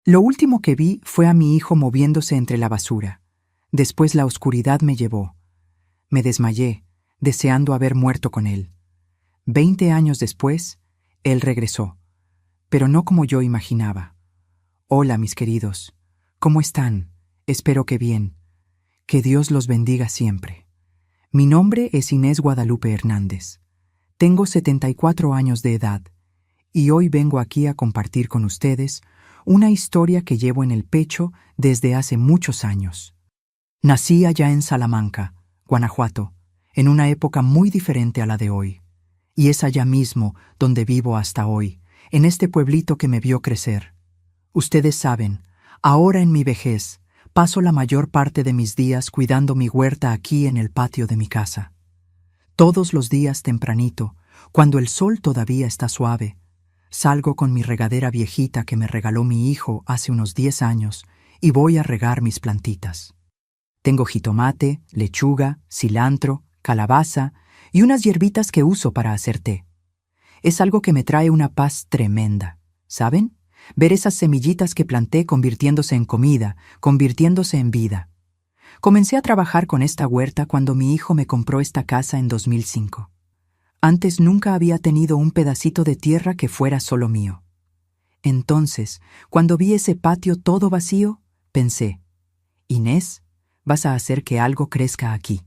Lo último que vi fue a mi hijo moviéndose entre la basura. Después la oscuridad me llevó. Me desmayé, deseando haber muerto con él. 20 años después, él regresó, pero no como yo imaginaba. Hola, mis queridos. ¿Cómo están? Espero que bien. Que Dios los bendiga siempre. Mi nombre es Inés Guadalupe Hernández. Tengo 74 años de edad y hoy vengo aquí a compartir con ustedes una historia que llevo en el pecho desde hace muchos años. Nací allá en Salamanca, Guanajuato, en una época muy diferente a la de hoy. Y es allá mismo donde vivo hasta hoy, en este pueblito que me vio crecer. Ustedes saben, ahora en mi vejez, paso la mayor parte de mis días cuidando mi huerta aquí en el patio de mi casa. Todos los días tempranito, cuando el sol todavía está suave, salgo con mi regadera viejita que me regaló mi hijo hace unos 10 años y voy a regar mis plantitas. Tengo jitomate, lechuga, cilantro, calabaza y unas hierbitas que uso para hacer té. Es algo que me trae una paz tremenda, ¿saben? Ver esas semillitas que planté convirtiéndose en comida, convirtiéndose en vida. Comencé a trabajar con esta huerta cuando mi hijo me compró esta casa en 2005. Antes nunca había tenido un pedacito de tierra que fuera solo mío. Entonces, cuando vi ese patio todo vacío, pensé, Inés, vas a hacer que algo crezca aquí.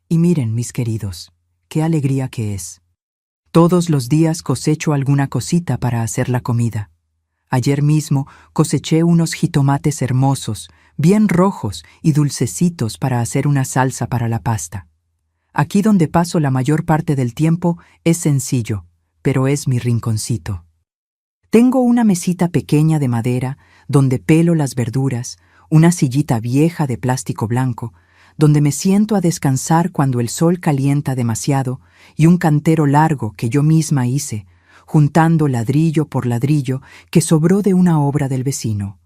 Y miren, mis queridos, qué alegría que es. Todos los días cosecho alguna cosita para hacer la comida. Ayer mismo coseché unos jitomates hermosos, bien rojos y dulcecitos para hacer una salsa para la pasta. Aquí donde paso la mayor parte del tiempo es sencillo, pero es mi rinconcito. Tengo una mesita pequeña de madera donde pelo las verduras, una sillita vieja de plástico blanco, donde me siento a descansar cuando el sol calienta demasiado, y un cantero largo que yo misma hice, juntando ladrillo por ladrillo que sobró de una obra del vecino.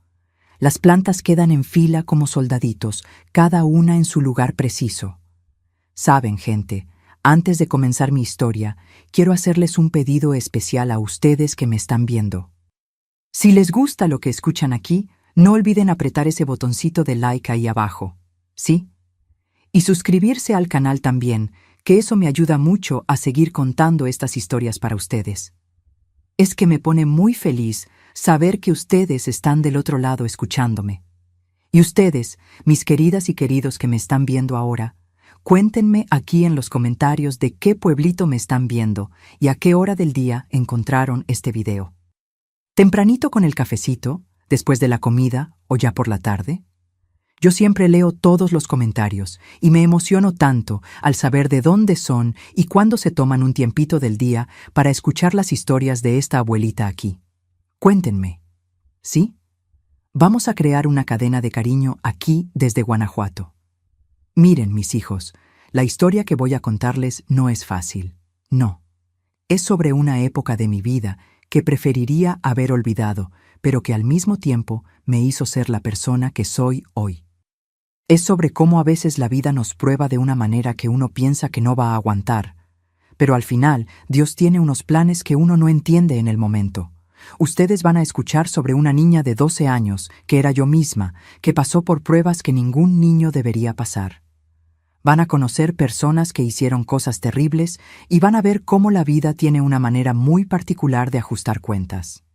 Las plantas quedan en fila como soldaditos, cada una en su lugar preciso. Saben, gente, antes de comenzar mi historia, quiero hacerles un pedido especial a ustedes que me están viendo. Si les gusta lo que escuchan aquí, no olviden apretar ese botoncito de like ahí abajo, ¿sí? Y suscribirse al canal también, que eso me ayuda mucho a seguir contando estas historias para ustedes. Es que me pone muy feliz saber que ustedes están del otro lado escuchándome. Y ustedes, mis queridas y queridos que me están viendo ahora, cuéntenme aquí en los comentarios de qué pueblito me están viendo y a qué hora del día encontraron este video. Tempranito con el cafecito, después de la comida o ya por la tarde. Yo siempre leo todos los comentarios y me emociono tanto al saber de dónde son y cuándo se toman un tiempito del día para escuchar las historias de esta abuelita aquí. Cuéntenme, ¿sí? Vamos a crear una cadena de cariño aquí desde Guanajuato. Miren, mis hijos, la historia que voy a contarles no es fácil. No. Es sobre una época de mi vida que preferiría haber olvidado, pero que al mismo tiempo me hizo ser la persona que soy hoy. Es sobre cómo a veces la vida nos prueba de una manera que uno piensa que no va a aguantar, pero al final Dios tiene unos planes que uno no entiende en el momento. Ustedes van a escuchar sobre una niña de 12 años, que era yo misma, que pasó por pruebas que ningún niño debería pasar. Van a conocer personas que hicieron cosas terribles y van a ver cómo la vida tiene una manera muy particular de ajustar cuentas.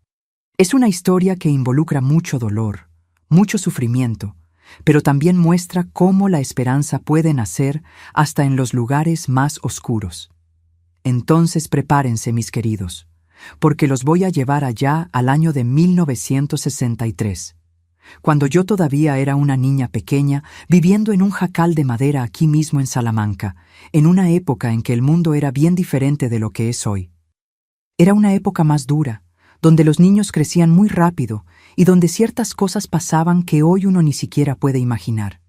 Es una historia que involucra mucho dolor, mucho sufrimiento, pero también muestra cómo la esperanza puede nacer hasta en los lugares más oscuros. Entonces prepárense, mis queridos, porque los voy a llevar allá al año de 1963. Cuando yo todavía era una niña pequeña, viviendo en un jacal de madera aquí mismo en Salamanca, en una época en que el mundo era bien diferente de lo que es hoy. Era una época más dura, donde los niños crecían muy rápido y donde ciertas cosas pasaban que hoy uno ni siquiera puede imaginar.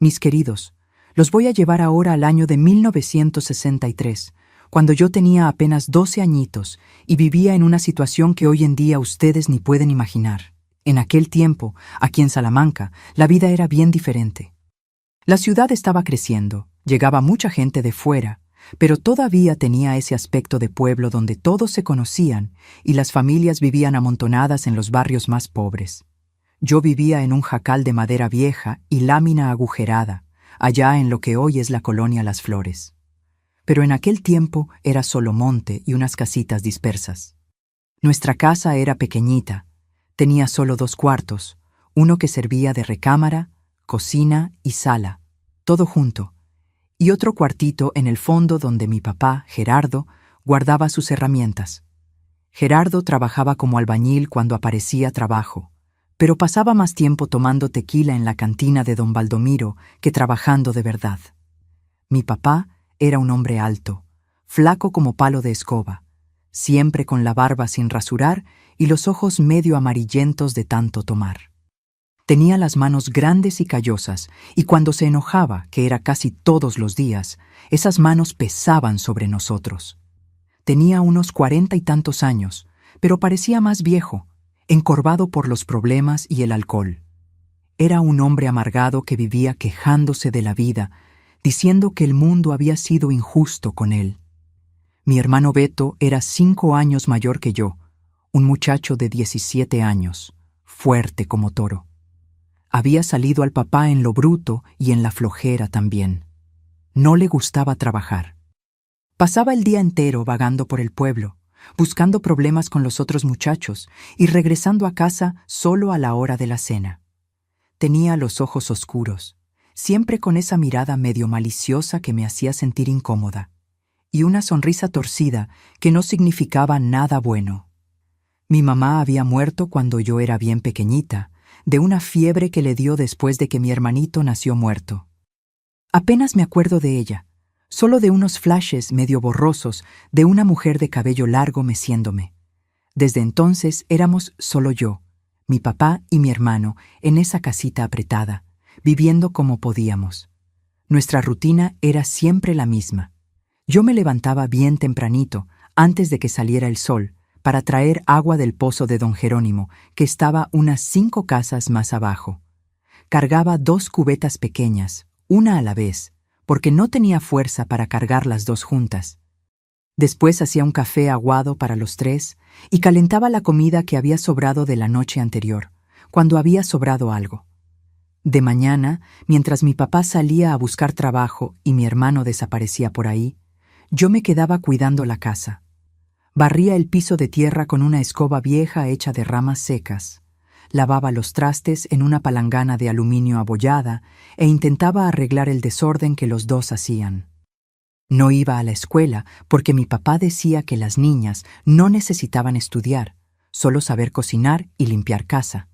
Mis queridos, los voy a llevar ahora al año de 1963, cuando yo tenía apenas 12 añitos y vivía en una situación que hoy en día ustedes ni pueden imaginar. En aquel tiempo, aquí en Salamanca, la vida era bien diferente. La ciudad estaba creciendo, llegaba mucha gente de fuera, pero todavía tenía ese aspecto de pueblo donde todos se conocían y las familias vivían amontonadas en los barrios más pobres. Yo vivía en un jacal de madera vieja y lámina agujerada, allá en lo que hoy es la colonia Las Flores. Pero en aquel tiempo era solo monte y unas casitas dispersas. Nuestra casa era pequeñita, tenía solo 2 cuartos, uno que servía de recámara, cocina y sala, todo junto, y otro cuartito en el fondo donde mi papá, Gerardo, guardaba sus herramientas. Gerardo trabajaba como albañil cuando aparecía trabajo, pero pasaba más tiempo tomando tequila en la cantina de don Baldomiro que trabajando de verdad. Mi papá era un hombre alto, flaco como palo de escoba, siempre con la barba sin rasurar y los ojos medio amarillentos de tanto tomar. Tenía las manos grandes y callosas, y cuando se enojaba, que era casi todos los días, esas manos pesaban sobre nosotros. Tenía unos 40 y tantos años, pero parecía más viejo, encorvado por los problemas y el alcohol. Era un hombre amargado que vivía quejándose de la vida, diciendo que el mundo había sido injusto con él. Mi hermano Beto era 5 años mayor que yo, un muchacho de 17 años, fuerte como toro. Había salido al papá en lo bruto y en la flojera también. No le gustaba trabajar. Pasaba el día entero vagando por el pueblo, buscando problemas con los otros muchachos y regresando a casa solo a la hora de la cena. Tenía los ojos oscuros, siempre con esa mirada medio maliciosa que me hacía sentir incómoda, y una sonrisa torcida que no significaba nada bueno. Mi mamá había muerto cuando yo era bien pequeñita, de una fiebre que le dio después de que mi hermanito nació muerto. Apenas me acuerdo de ella, solo de unos flashes medio borrosos de una mujer de cabello largo meciéndome. Desde entonces éramos solo yo, mi papá y mi hermano en esa casita apretada, viviendo como podíamos. Nuestra rutina era siempre la misma. Yo me levantaba bien tempranito, antes de que saliera el sol, para traer agua del pozo de don Jerónimo, que estaba unas 5 casas más abajo. Cargaba 2 cubetas pequeñas, una a la vez, porque no tenía fuerza para cargar las 2 juntas. Después hacía un café aguado para los 3 y calentaba la comida que había sobrado de la noche anterior, cuando había sobrado algo. De mañana, mientras mi papá salía a buscar trabajo y mi hermano desaparecía por ahí, yo me quedaba cuidando la casa. Barría el piso de tierra con una escoba vieja hecha de ramas secas, lavaba los trastes en una palangana de aluminio abollada e intentaba arreglar el desorden que los 2 hacían. No iba a la escuela porque mi papá decía que las niñas no necesitaban estudiar, solo saber cocinar y limpiar casa.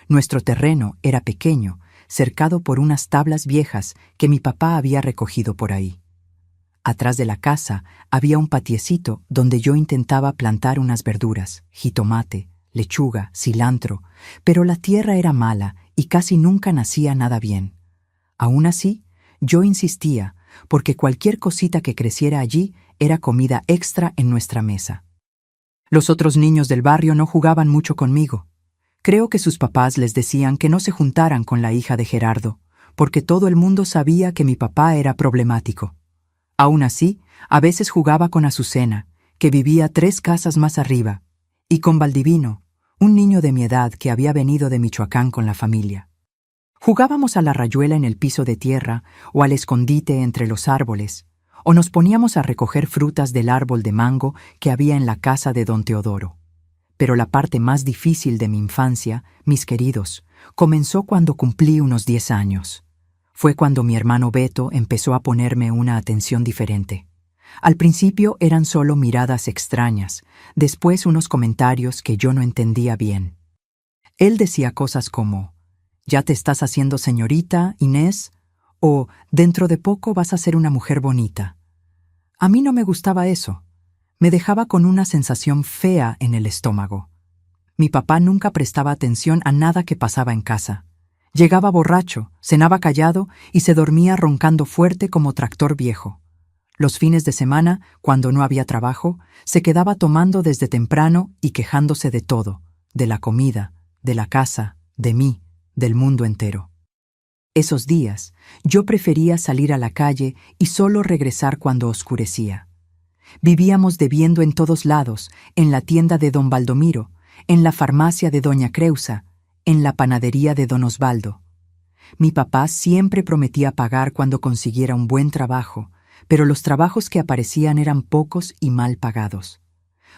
Nuestro terreno era pequeño, cercado por unas tablas viejas que mi papá había recogido por ahí. Atrás de la casa había un patiecito donde yo intentaba plantar unas verduras, jitomate, lechuga, cilantro, pero la tierra era mala y casi nunca nacía nada bien. Aún así, yo insistía, porque cualquier cosita que creciera allí era comida extra en nuestra mesa. Los otros niños del barrio no jugaban mucho conmigo. Creo que sus papás les decían que no se juntaran con la hija de Gerardo, porque todo el mundo sabía que mi papá era problemático. Aún así, a veces jugaba con Azucena, que vivía 3 casas más arriba, y con Valdivino, un niño de mi edad que había venido de Michoacán con la familia. Jugábamos a la rayuela en el piso de tierra o al escondite entre los árboles, o nos poníamos a recoger frutas del árbol de mango que había en la casa de don Teodoro. Pero la parte más difícil de mi infancia, mis queridos, comenzó cuando cumplí unos 10 años. Fue cuando mi hermano Beto empezó a ponerme una atención diferente. Al principio eran solo miradas extrañas, después unos comentarios que yo no entendía bien. Él decía cosas como, «¿Ya te estás haciendo señorita, Inés?» o «Dentro de poco vas a ser una mujer bonita». A mí no me gustaba eso. Me dejaba con una sensación fea en el estómago. Mi papá nunca prestaba atención a nada que pasaba en casa. Llegaba borracho, cenaba callado y se dormía roncando fuerte como tractor viejo. Los fines de semana, cuando no había trabajo, se quedaba tomando desde temprano y quejándose de todo, de la comida, de la casa, de mí, del mundo entero. Esos días, yo prefería salir a la calle y solo regresar cuando oscurecía. Vivíamos debiendo en todos lados, en la tienda de don Baldomiro, en la farmacia de doña Creusa, en la panadería de don Osvaldo. Mi papá siempre prometía pagar cuando consiguiera un buen trabajo, pero los trabajos que aparecían eran pocos y mal pagados.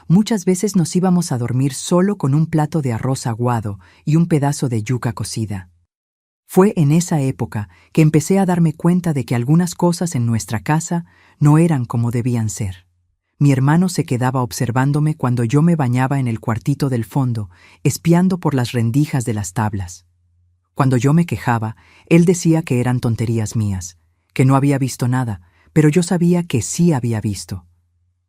Muchas veces nos íbamos a dormir solo con un plato de arroz aguado y un pedazo de yuca cocida. Fue en esa época que empecé a darme cuenta de que algunas cosas en nuestra casa no eran como debían ser. Mi hermano se quedaba observándome cuando yo me bañaba en el cuartito del fondo, espiando por las rendijas de las tablas. Cuando yo me quejaba, él decía que eran tonterías mías, que no había visto nada, pero yo sabía que sí había visto.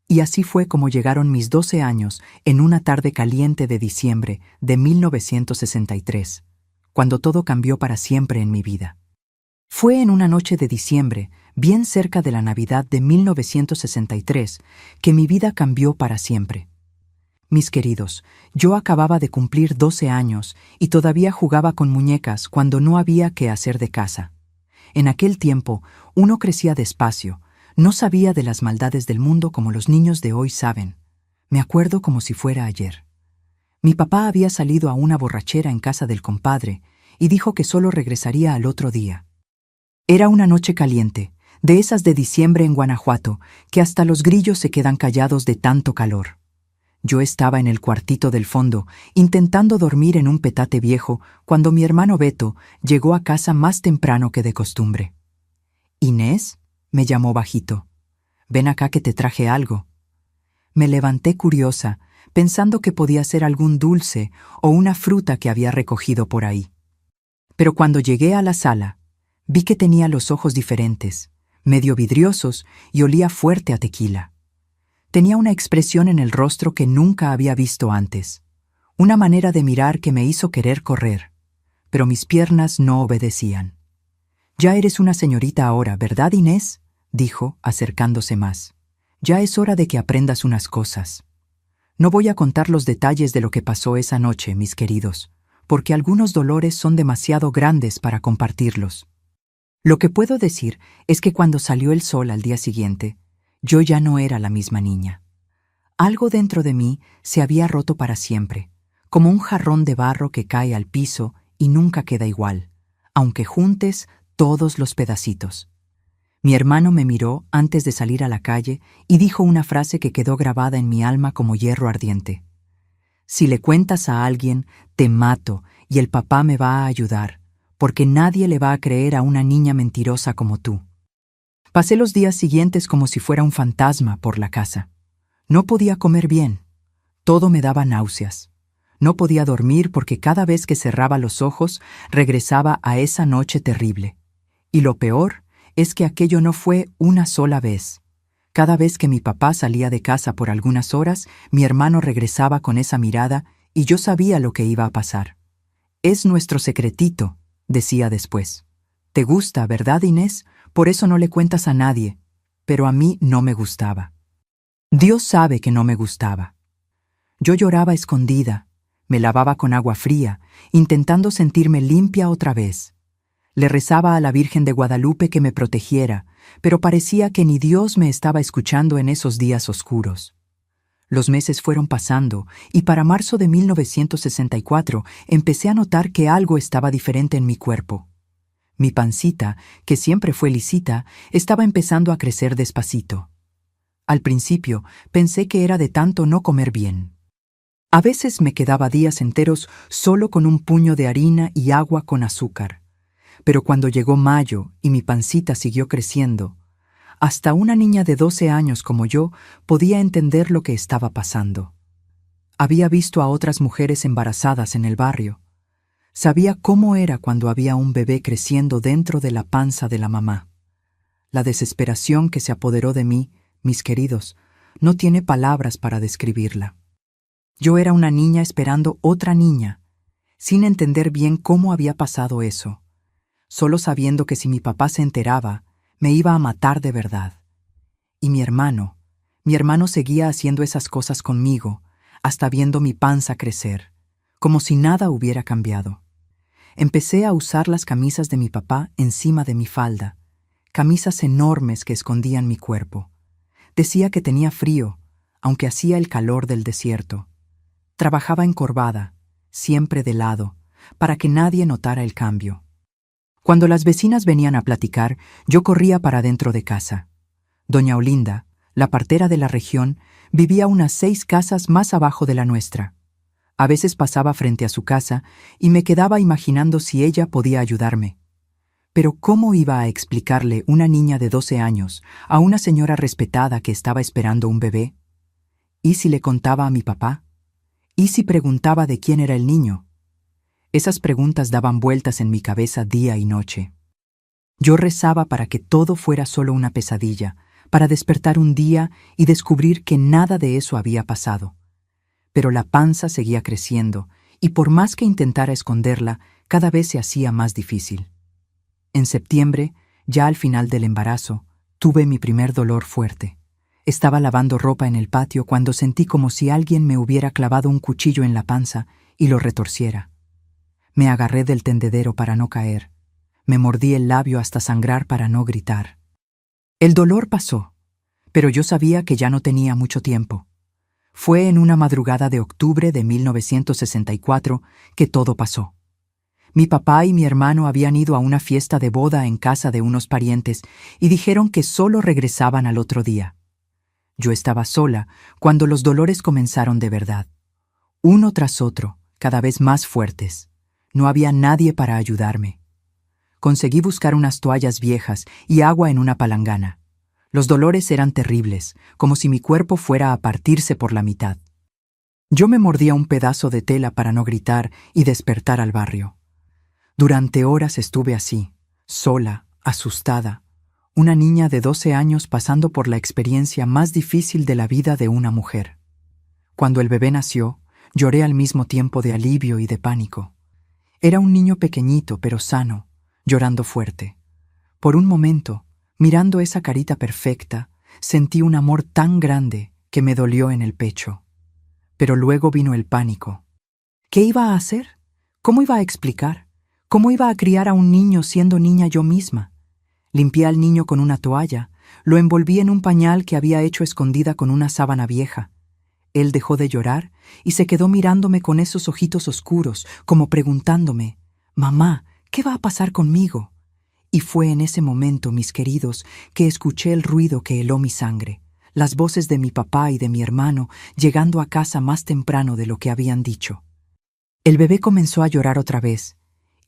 Y así fue como llegaron mis 12 años en una tarde caliente de diciembre de 1963, cuando todo cambió para siempre en mi vida. Fue en una noche de diciembre, bien cerca de la Navidad de 1963, que mi vida cambió para siempre. Mis queridos, yo acababa de cumplir 12 años y todavía jugaba con muñecas cuando no había qué hacer de casa. En aquel tiempo, uno crecía despacio, no sabía de las maldades del mundo como los niños de hoy saben. Me acuerdo como si fuera ayer. Mi papá había salido a una borrachera en casa del compadre y dijo que solo regresaría al otro día. Era una noche caliente, de esas de diciembre en Guanajuato, que hasta los grillos se quedan callados de tanto calor. Yo estaba en el cuartito del fondo, intentando dormir en un petate viejo, cuando mi hermano Beto llegó a casa más temprano que de costumbre. «Inés», me llamó bajito, «ven acá que te traje algo». Me levanté curiosa, pensando que podía ser algún dulce o una fruta que había recogido por ahí. Pero cuando llegué a la sala, vi que tenía los ojos diferentes, medio vidriosos y olía fuerte a tequila. Tenía una expresión en el rostro que nunca había visto antes, una manera de mirar que me hizo querer correr, pero mis piernas no obedecían. «Ya eres una señorita ahora, ¿verdad, Inés?», dijo, acercándose más. «Ya es hora de que aprendas unas cosas. No voy a contar los detalles de lo que pasó esa noche, mis queridos, porque algunos dolores son demasiado grandes para compartirlos. Lo que puedo decir es que cuando salió el sol al día siguiente, yo ya no era la misma niña. Algo dentro de mí se había roto para siempre, como un jarrón de barro que cae al piso y nunca queda igual, aunque juntes todos los pedacitos. Mi hermano me miró antes de salir a la calle y dijo una frase que quedó grabada en mi alma como hierro ardiente. «Si le cuentas a alguien, te mato y el papá me va a ayudar, porque nadie le va a creer a una niña mentirosa como tú». Pasé los días siguientes como si fuera un fantasma por la casa. No podía comer bien. Todo me daba náuseas. No podía dormir porque cada vez que cerraba los ojos regresaba a esa noche terrible. Y lo peor es que aquello no fue una sola vez. Cada vez que mi papá salía de casa por algunas horas, mi hermano regresaba con esa mirada y yo sabía lo que iba a pasar. «Es nuestro secretito», decía después. «Te gusta, ¿verdad, Inés? Por eso no le cuentas a nadie». Pero a mí no me gustaba. Dios sabe que no me gustaba. Yo lloraba escondida, me lavaba con agua fría, intentando sentirme limpia otra vez. Le rezaba a la Virgen de Guadalupe que me protegiera, pero parecía que ni Dios me estaba escuchando en esos días oscuros. Los meses fueron pasando y para marzo de 1964 empecé a notar que algo estaba diferente en mi cuerpo. Mi pancita, que siempre fue lisita, estaba empezando a crecer despacito. Al principio pensé que era de tanto no comer bien. A veces me quedaba días enteros solo con un puño de harina y agua con azúcar. Pero cuando llegó mayo y mi pancita siguió creciendo, hasta una niña de 12 años como yo podía entender lo que estaba pasando. Había visto a otras mujeres embarazadas en el barrio. Sabía cómo era cuando había un bebé creciendo dentro de la panza de la mamá. La desesperación que se apoderó de mí, mis queridos, no tiene palabras para describirla. Yo era una niña esperando otra niña, sin entender bien cómo había pasado eso, solo sabiendo que si mi papá se enteraba, me iba a matar de verdad. Y mi hermano seguía haciendo esas cosas conmigo, hasta viendo mi panza crecer, como si nada hubiera cambiado. Empecé a usar las camisas de mi papá encima de mi falda, camisas enormes que escondían mi cuerpo. Decía que tenía frío, aunque hacía el calor del desierto. Trabajaba encorvada, siempre de lado, para que nadie notara el cambio. Cuando las vecinas venían a platicar, yo corría para dentro de casa. Doña Olinda, la partera de la región, vivía unas 6 casas más abajo de la nuestra. A veces pasaba frente a su casa y me quedaba imaginando si ella podía ayudarme. Pero ¿cómo iba a explicarle una niña de 12 años a una señora respetada que estaba esperando un bebé? ¿Y si le contaba a mi papá? ¿Y si preguntaba de quién era el niño? Esas preguntas daban vueltas en mi cabeza día y noche. Yo rezaba para que todo fuera solo una pesadilla, para despertar un día y descubrir que nada de eso había pasado. Pero la panza seguía creciendo, y por más que intentara esconderla, cada vez se hacía más difícil. En septiembre, ya al final del embarazo, tuve mi primer dolor fuerte. Estaba lavando ropa en el patio cuando sentí como si alguien me hubiera clavado un cuchillo en la panza y lo retorciera. Me agarré del tendedero para no caer. Me mordí el labio hasta sangrar para no gritar. El dolor pasó, pero yo sabía que ya no tenía mucho tiempo. Fue en una madrugada de octubre de 1964 que todo pasó. Mi papá y mi hermano habían ido a una fiesta de boda en casa de unos parientes y dijeron que solo regresaban al otro día. Yo estaba sola cuando los dolores comenzaron de verdad. Uno tras otro, cada vez más fuertes. No había nadie para ayudarme. Conseguí buscar unas toallas viejas y agua en una palangana. Los dolores eran terribles, como si mi cuerpo fuera a partirse por la mitad. Yo me mordía un pedazo de tela para no gritar y despertar al barrio. Durante horas estuve así, sola, asustada, una niña de 12 años pasando por la experiencia más difícil de la vida de una mujer. Cuando el bebé nació, lloré al mismo tiempo de alivio y de pánico. Era un niño pequeñito pero sano, llorando fuerte. Por un momento, mirando esa carita perfecta, sentí un amor tan grande que me dolió en el pecho. Pero luego vino el pánico. ¿Qué iba a hacer? ¿Cómo iba a explicar? ¿Cómo iba a criar a un niño siendo niña yo misma? Limpié al niño con una toalla, lo envolví en un pañal que había hecho escondida con una sábana vieja. Él dejó de llorar y se quedó mirándome con esos ojitos oscuros, como preguntándome, «Mamá, ¿qué va a pasar conmigo?» Y fue en ese momento, mis queridos, que escuché el ruido que heló mi sangre, las voces de mi papá y de mi hermano llegando a casa más temprano de lo que habían dicho. El bebé comenzó a llorar otra vez,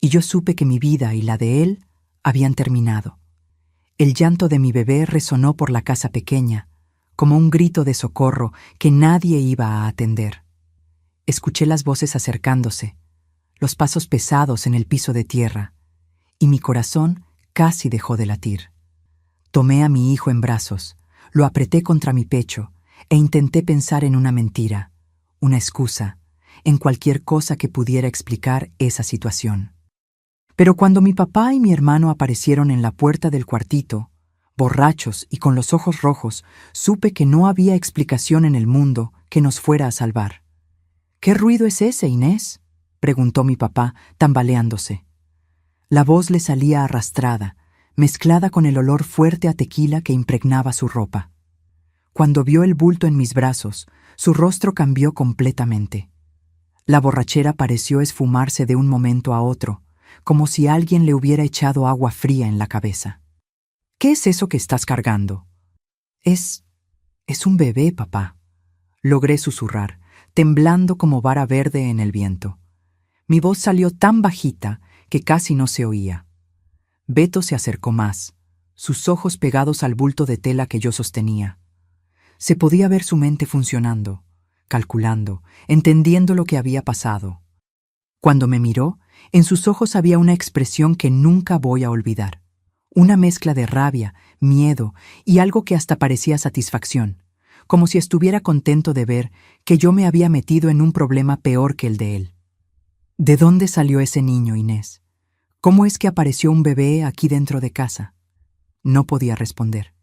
y yo supe que mi vida y la de él habían terminado. El llanto de mi bebé resonó por la casa pequeña, como un grito de socorro que nadie iba a atender. Escuché las voces acercándose, los pasos pesados en el piso de tierra, y mi corazón casi dejó de latir. Tomé a mi hijo en brazos, lo apreté contra mi pecho e intenté pensar en una mentira, una excusa, en cualquier cosa que pudiera explicar esa situación. Pero cuando mi papá y mi hermano aparecieron en la puerta del cuartito, borrachos y con los ojos rojos, supe que no había explicación en el mundo que nos fuera a salvar. «¿Qué ruido es ese, Inés?», preguntó mi papá, tambaleándose. La voz le salía arrastrada, mezclada con el olor fuerte a tequila que impregnaba su ropa. Cuando vio el bulto en mis brazos, su rostro cambió completamente. La borrachera pareció esfumarse de un momento a otro, como si alguien le hubiera echado agua fría en la cabeza. «¿Qué es eso que estás cargando?» Es un bebé, papá», logré susurrar, temblando como vara verde en el viento. Mi voz salió tan bajita que casi no se oía. Beto se acercó más, sus ojos pegados al bulto de tela que yo sostenía. Se podía ver su mente funcionando, calculando, entendiendo lo que había pasado. Cuando me miró, en sus ojos había una expresión que nunca voy a olvidar. Una mezcla de rabia, miedo y algo que hasta parecía satisfacción, como si estuviera contento de ver que yo me había metido en un problema peor que el de él. ¿De dónde salió ese niño, Inés? ¿Cómo es que apareció un bebé aquí dentro de casa? No podía responder.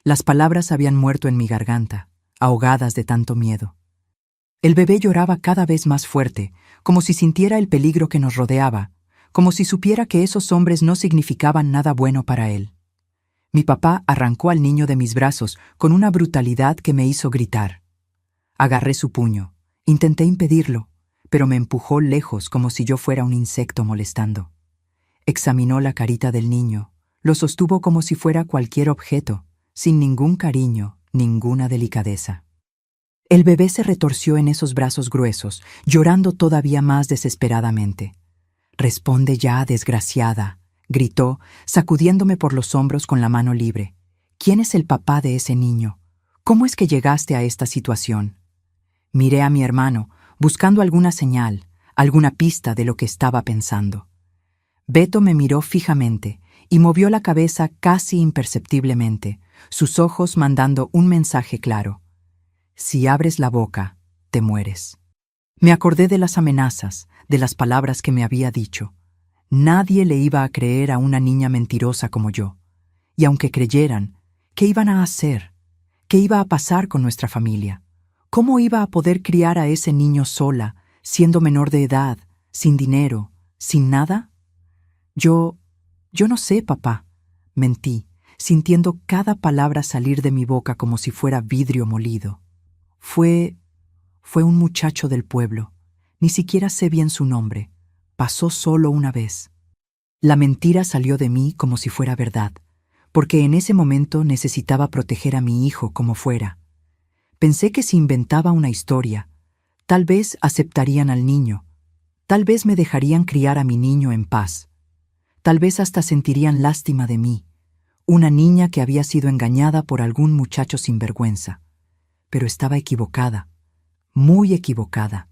Las palabras habían muerto en mi garganta, ahogadas de tanto miedo. El bebé lloraba cada vez más fuerte, como si sintiera el peligro que nos rodeaba, como si supiera que esos hombres no significaban nada bueno para él. Mi papá arrancó al niño de mis brazos con una brutalidad que me hizo gritar. Agarré su puño, intenté impedirlo, pero me empujó lejos como si yo fuera un insecto molestando. Examinó la carita del niño, lo sostuvo como si fuera cualquier objeto, sin ningún cariño, ninguna delicadeza. El bebé se retorció en esos brazos gruesos, llorando todavía más desesperadamente. «Responde ya, desgraciada», gritó, sacudiéndome por los hombros con la mano libre. «¿Quién es el papá de ese niño? ¿Cómo es que llegaste a esta situación?» Miré a mi hermano, buscando alguna señal, alguna pista de lo que estaba pensando. Beto me miró fijamente y movió la cabeza casi imperceptiblemente, sus ojos mandando un mensaje claro. «Si abres la boca, te mueres». Me acordé de las amenazas, de las palabras que me había dicho. Nadie le iba a creer a una niña mentirosa como yo. Y aunque creyeran, ¿qué iban a hacer? ¿Qué iba a pasar con nuestra familia? ¿Cómo iba a poder criar a ese niño sola, siendo menor de edad, sin dinero, sin nada? Yo no sé, papá, mentí, sintiendo cada palabra salir de mi boca como si fuera vidrio molido. Fue un muchacho del pueblo. Ni siquiera sé bien su nombre. Pasó solo una vez. La mentira salió de mí como si fuera verdad, porque en ese momento necesitaba proteger a mi hijo como fuera. Pensé que si inventaba una historia, tal vez aceptarían al niño, tal vez me dejarían criar a mi niño en paz, tal vez hasta sentirían lástima de mí, una niña que había sido engañada por algún muchacho sinvergüenza. Pero estaba equivocada, muy equivocada.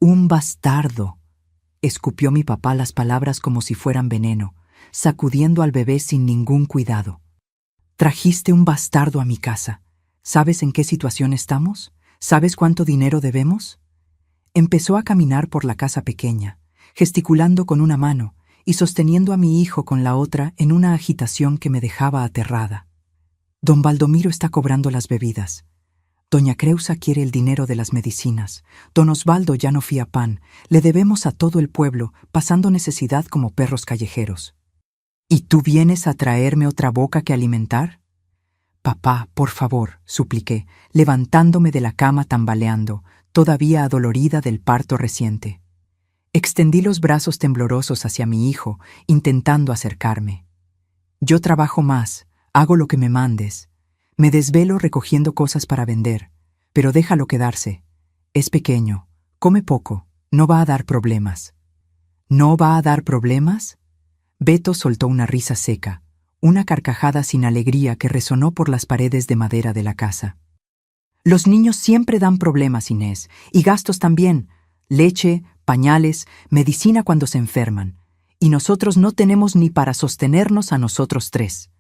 «Un bastardo», escupió mi papá las palabras como si fueran veneno, sacudiendo al bebé sin ningún cuidado. «Trajiste un bastardo a mi casa. ¿Sabes en qué situación estamos? ¿Sabes cuánto dinero debemos?» Empezó a caminar por la casa pequeña, gesticulando con una mano y sosteniendo a mi hijo con la otra en una agitación que me dejaba aterrada. «Don Baldomiro está cobrando las bebidas. Doña Creusa quiere el dinero de las medicinas. Don Osvaldo ya no fía pan. Le debemos a todo el pueblo, pasando necesidad como perros callejeros. ¿Y tú vienes a traerme otra boca que alimentar?» «Papá, por favor», supliqué, levantándome de la cama tambaleando, todavía adolorida del parto reciente. Extendí los brazos temblorosos hacia mi hijo, intentando acercarme. «Yo trabajo más, hago lo que me mandes. Me desvelo recogiendo cosas para vender, pero déjalo quedarse. Es pequeño, come poco, no va a dar problemas». «¿No va a dar problemas?» Beto soltó una risa seca, una carcajada sin alegría que resonó por las paredes de madera de la casa. «Los niños siempre dan problemas, Inés, y gastos también. Leche, pañales, medicina cuando se enferman. Y nosotros no tenemos ni para sostenernos a nosotros tres.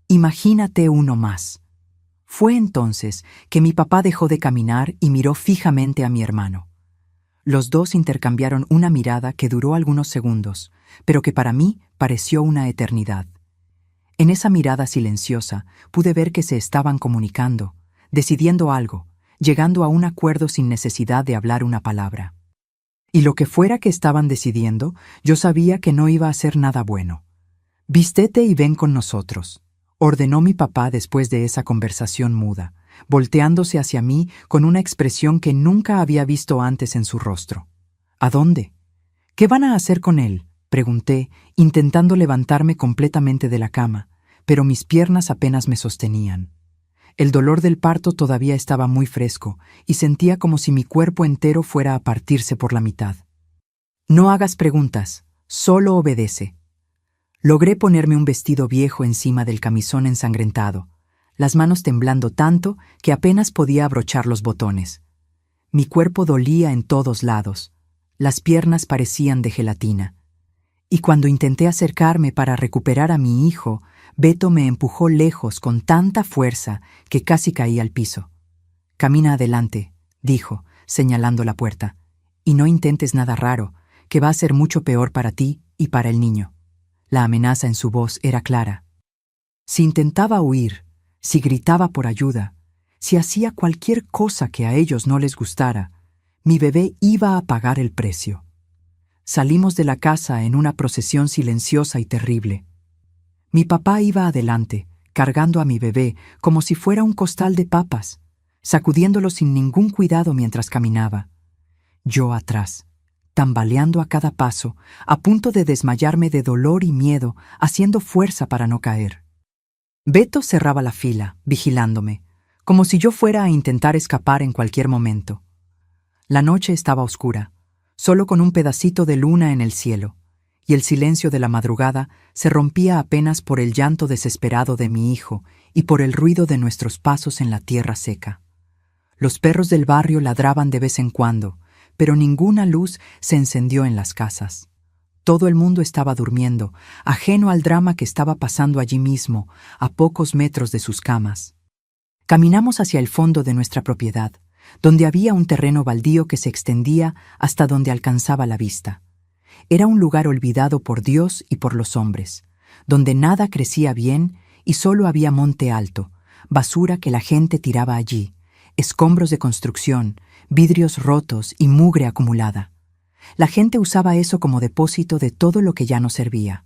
Imagínate uno más». Fue entonces que mi papá dejó de caminar y miró fijamente a mi hermano. Los dos intercambiaron una mirada que duró algunos segundos, pero que para mí pareció una eternidad. En esa mirada silenciosa pude ver que se estaban comunicando, decidiendo algo, llegando a un acuerdo sin necesidad de hablar una palabra. Y lo que fuera que estaban decidiendo, yo sabía que no iba a ser nada bueno. «Vístete y ven con nosotros», ordenó mi papá después de esa conversación muda, volteándose hacia mí con una expresión que nunca había visto antes en su rostro. «¿A dónde? ¿Qué van a hacer con él?», pregunté, intentando levantarme completamente de la cama, pero mis piernas apenas me sostenían. El dolor del parto todavía estaba muy fresco y sentía como si mi cuerpo entero fuera a partirse por la mitad. «No hagas preguntas, solo obedece». Logré ponerme un vestido viejo encima del camisón ensangrentado, las manos temblando tanto que apenas podía abrochar los botones. Mi cuerpo dolía en todos lados, las piernas parecían de gelatina. Y cuando intenté acercarme para recuperar a mi hijo, Beto me empujó lejos con tanta fuerza que casi caí al piso. «Camina adelante», dijo, señalando la puerta, «y no intentes nada raro, que va a ser mucho peor para ti y para el niño». La amenaza en su voz era clara. Si intentaba huir, si gritaba por ayuda, si hacía cualquier cosa que a ellos no les gustara, mi bebé iba a pagar el precio. Salimos de la casa en una procesión silenciosa y terrible. Mi papá iba adelante, cargando a mi bebé como si fuera un costal de papas, sacudiéndolo sin ningún cuidado mientras caminaba. Yo atrás, tambaleando a cada paso, a punto de desmayarme de dolor y miedo, haciendo fuerza para no caer. Beto cerraba la fila, vigilándome, como si yo fuera a intentar escapar en cualquier momento. La noche estaba oscura, solo con un pedacito de luna en el cielo, y el silencio de la madrugada se rompía apenas por el llanto desesperado de mi hijo y por el ruido de nuestros pasos en la tierra seca. Los perros del barrio ladraban de vez en cuando, pero ninguna luz se encendió en las casas. Todo el mundo estaba durmiendo, ajeno al drama que estaba pasando allí mismo, a pocos metros de sus camas. Caminamos hacia el fondo de nuestra propiedad, donde había un terreno baldío que se extendía hasta donde alcanzaba la vista. Era un lugar olvidado por Dios y por los hombres, donde nada crecía bien y solo había monte alto, basura que la gente tiraba allí, escombros de construcción, vidrios rotos y mugre acumulada. La gente usaba eso como depósito de todo lo que ya no servía.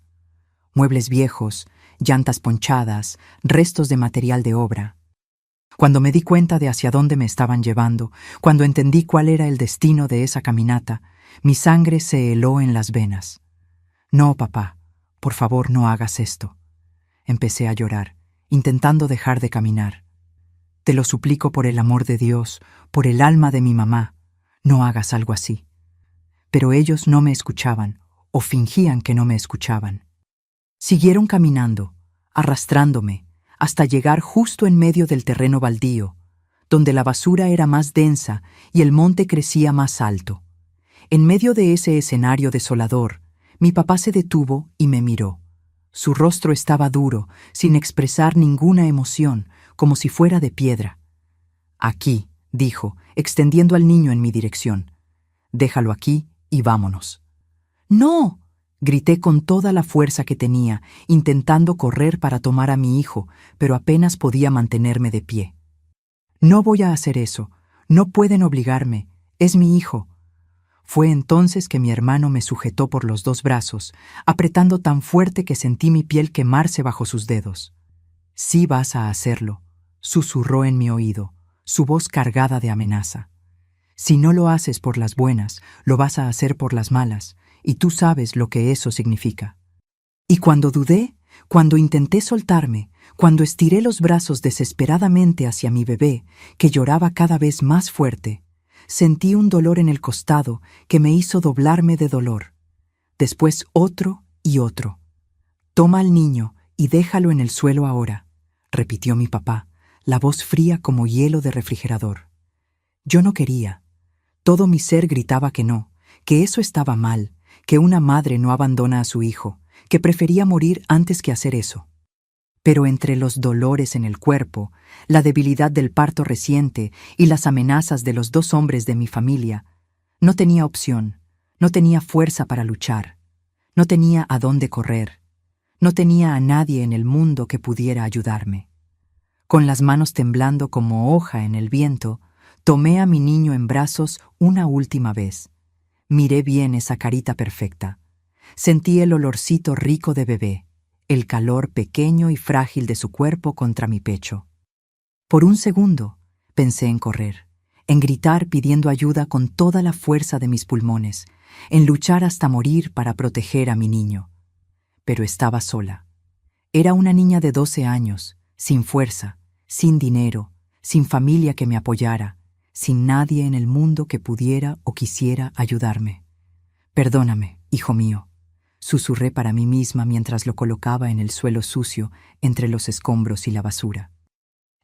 Muebles viejos, llantas ponchadas, restos de material de obra. Cuando me di cuenta de hacia dónde me estaban llevando, cuando entendí cuál era el destino de esa caminata, mi sangre se heló en las venas. No, papá, por favor no hagas esto. Empecé a llorar, intentando dejar de caminar. Te lo suplico por el amor de Dios, por el alma de mi mamá, no hagas algo así. Pero ellos no me escuchaban, o fingían que no me escuchaban. Siguieron caminando, arrastrándome, hasta llegar justo en medio del terreno baldío, donde la basura era más densa y el monte crecía más alto. En medio de ese escenario desolador, mi papá se detuvo y me miró. Su rostro estaba duro, sin expresar ninguna emoción, como si fuera de piedra. «Aquí», dijo, extendiendo al niño en mi dirección. «Déjalo aquí y vámonos». «¡No!», grité con toda la fuerza que tenía, intentando correr para tomar a mi hijo, pero apenas podía mantenerme de pie. «No voy a hacer eso. No pueden obligarme. Es mi hijo». Fue entonces que mi hermano me sujetó por los dos brazos, apretando tan fuerte que sentí mi piel quemarse bajo sus dedos. «Sí vas a hacerlo», susurró en mi oído, su voz cargada de amenaza. «Si no lo haces por las buenas, lo vas a hacer por las malas, y tú sabes lo que eso significa». Y cuando dudé, cuando intenté soltarme, cuando estiré los brazos desesperadamente hacia mi bebé, que lloraba cada vez más fuerte, sentí un dolor en el costado que me hizo doblarme de dolor. Después otro y otro. «Toma al niño y déjalo en el suelo ahora», repitió mi papá, la voz fría como hielo de refrigerador. Yo no quería. Todo mi ser gritaba que no, que eso estaba mal, que una madre no abandona a su hijo, que prefería morir antes que hacer eso. Pero entre los dolores en el cuerpo, la debilidad del parto reciente y las amenazas de los dos hombres de mi familia, no tenía opción, no tenía fuerza para luchar, no tenía a dónde correr, no tenía a nadie en el mundo que pudiera ayudarme. Con las manos temblando como hoja en el viento, tomé a mi niño en brazos una última vez. Miré bien esa carita perfecta. Sentí el olorcito rico de bebé, el calor pequeño y frágil de su cuerpo contra mi pecho. Por un segundo, pensé en correr, en gritar pidiendo ayuda con toda la fuerza de mis pulmones, en luchar hasta morir para proteger a mi niño. Pero estaba sola. Era una niña de 12 años, sin fuerza, sin dinero, sin familia que me apoyara, sin nadie en el mundo que pudiera o quisiera ayudarme. «Perdóname, hijo mío», susurré para mí misma mientras lo colocaba en el suelo sucio entre los escombros y la basura.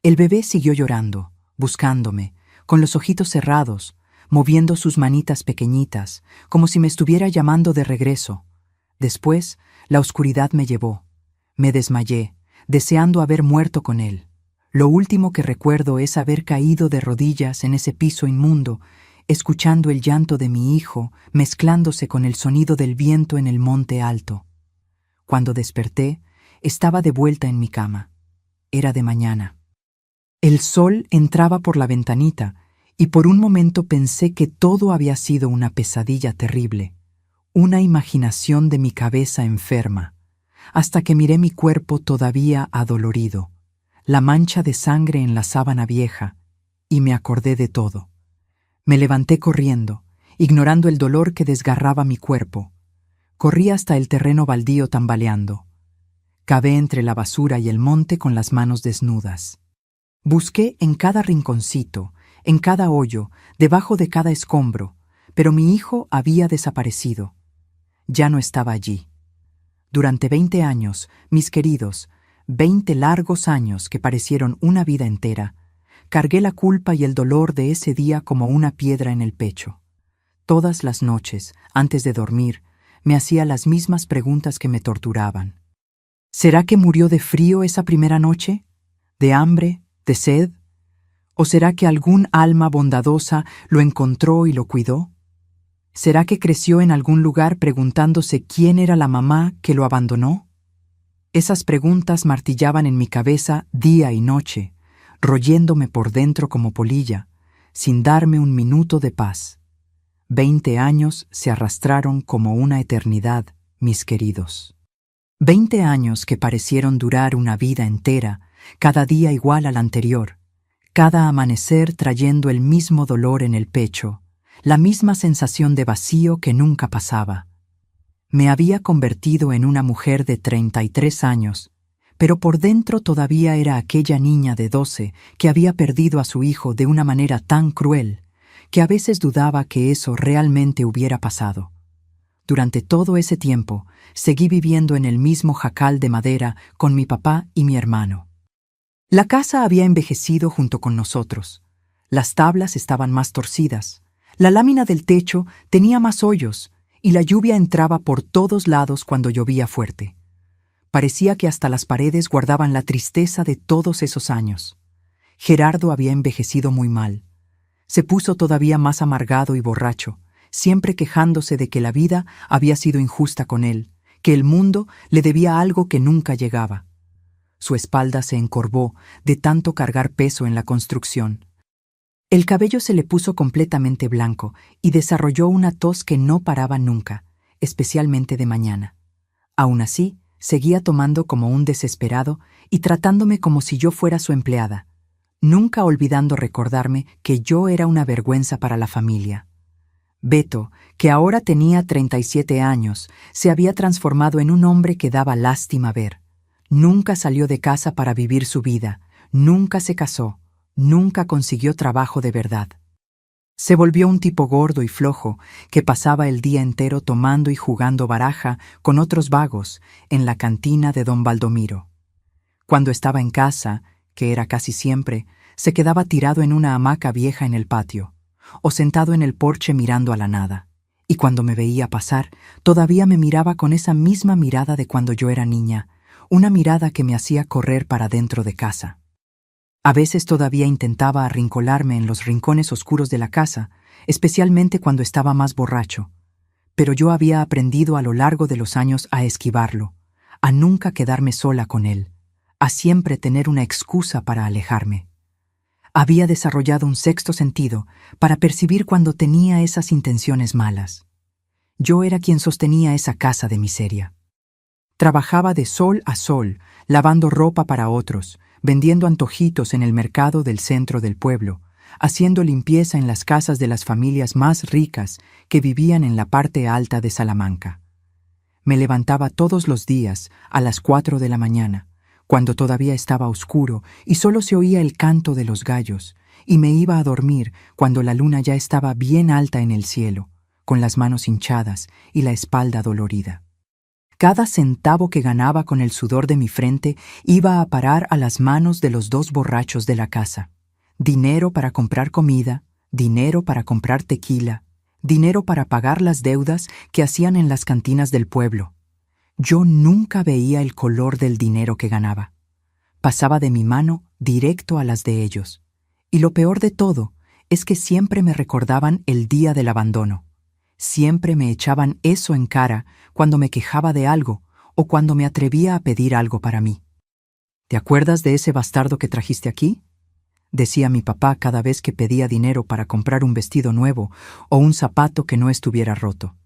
El bebé siguió llorando, buscándome, con los ojitos cerrados, moviendo sus manitas pequeñitas, como si me estuviera llamando de regreso. Después, la oscuridad me llevó. Me desmayé, deseando haber muerto con él. Lo último que recuerdo es haber caído de rodillas en ese piso inmundo, escuchando el llanto de mi hijo mezclándose con el sonido del viento en el monte alto. Cuando desperté, estaba de vuelta en mi cama. Era de mañana. El sol entraba por la ventanita y por un momento pensé que todo había sido una pesadilla terrible, una imaginación de mi cabeza enferma, hasta que miré mi cuerpo todavía adolorido, la mancha de sangre en la sábana vieja, y me acordé de todo. Me levanté corriendo, ignorando el dolor que desgarraba mi cuerpo. Corrí hasta el terreno baldío tambaleando. Cavé entre la basura y el monte con las manos desnudas. Busqué en cada rinconcito, en cada hoyo, debajo de cada escombro, pero mi hijo había desaparecido. Ya no estaba allí. Durante 20 años, mis queridos, 20 largos años que parecieron una vida entera, cargué la culpa y el dolor de ese día como una piedra en el pecho. Todas las noches, antes de dormir, me hacía las mismas preguntas que me torturaban. ¿Será que murió de frío esa primera noche? ¿De hambre? ¿De sed? ¿O será que algún alma bondadosa lo encontró y lo cuidó? ¿Será que creció en algún lugar preguntándose quién era la mamá que lo abandonó? Esas preguntas martillaban en mi cabeza día y noche, royéndome por dentro como polilla, sin darme un minuto de paz. 20 años se arrastraron como una eternidad, mis queridos. 20 años que parecieron durar una vida entera, cada día igual al anterior, cada amanecer trayendo el mismo dolor en el pecho, la misma sensación de vacío que nunca pasaba. Me había convertido en una mujer de 33 años, pero por dentro todavía era aquella niña de 12 que había perdido a su hijo de una manera tan cruel que a veces dudaba que eso realmente hubiera pasado. Durante todo ese tiempo, seguí viviendo en el mismo jacal de madera con mi papá y mi hermano. La casa había envejecido junto con nosotros. Las tablas estaban más torcidas, la lámina del techo tenía más hoyos y la lluvia entraba por todos lados cuando llovía fuerte. Parecía que hasta las paredes guardaban la tristeza de todos esos años. Gerardo había envejecido muy mal. Se puso todavía más amargado y borracho, siempre quejándose de que la vida había sido injusta con él, que el mundo le debía algo que nunca llegaba. Su espalda se encorvó de tanto cargar peso en la construcción. El cabello se le puso completamente blanco y desarrolló una tos que no paraba nunca, especialmente de mañana. Aún así, seguía tomando como un desesperado y tratándome como si yo fuera su empleada, nunca olvidando recordarme que yo era una vergüenza para la familia. Beto, que ahora tenía 37 años, se había transformado en un hombre que daba lástima ver. Nunca salió de casa para vivir su vida, nunca se casó, nunca consiguió trabajo de verdad. Se volvió un tipo gordo y flojo que pasaba el día entero tomando y jugando baraja con otros vagos en la cantina de don Baldomiro. Cuando estaba en casa, que era casi siempre, se quedaba tirado en una hamaca vieja en el patio, o sentado en el porche mirando a la nada. Y cuando me veía pasar, todavía me miraba con esa misma mirada de cuando yo era niña, una mirada que me hacía correr para dentro de casa. A veces todavía intentaba arrincolarme en los rincones oscuros de la casa, especialmente cuando estaba más borracho. Pero yo había aprendido a lo largo de los años a esquivarlo, a nunca quedarme sola con él, a siempre tener una excusa para alejarme. Había desarrollado un sexto sentido para percibir cuando tenía esas intenciones malas. Yo era quien sostenía esa casa de miseria. Trabajaba de sol a sol, lavando ropa para otros, vendiendo antojitos en el mercado del centro del pueblo, haciendo limpieza en las casas de las familias más ricas que vivían en la parte alta de Salamanca. Me levantaba todos los días a las 4 de la mañana, cuando todavía estaba oscuro y solo se oía el canto de los gallos, y me iba a dormir cuando la luna ya estaba bien alta en el cielo, con las manos hinchadas y la espalda dolorida. Cada centavo que ganaba con el sudor de mi frente iba a parar a las manos de los 2 borrachos de la casa. Dinero para comprar comida, dinero para comprar tequila, dinero para pagar las deudas que hacían en las cantinas del pueblo. Yo nunca veía el color del dinero que ganaba. Pasaba de mi mano directo a las de ellos. Y lo peor de todo es que siempre me recordaban el día del abandono. Siempre me echaban eso en cara cuando me quejaba de algo o cuando me atrevía a pedir algo para mí. ¿Te acuerdas de ese bastardo que trajiste aquí?, decía mi papá cada vez que pedía dinero para comprar un vestido nuevo o un zapato que no estuviera roto.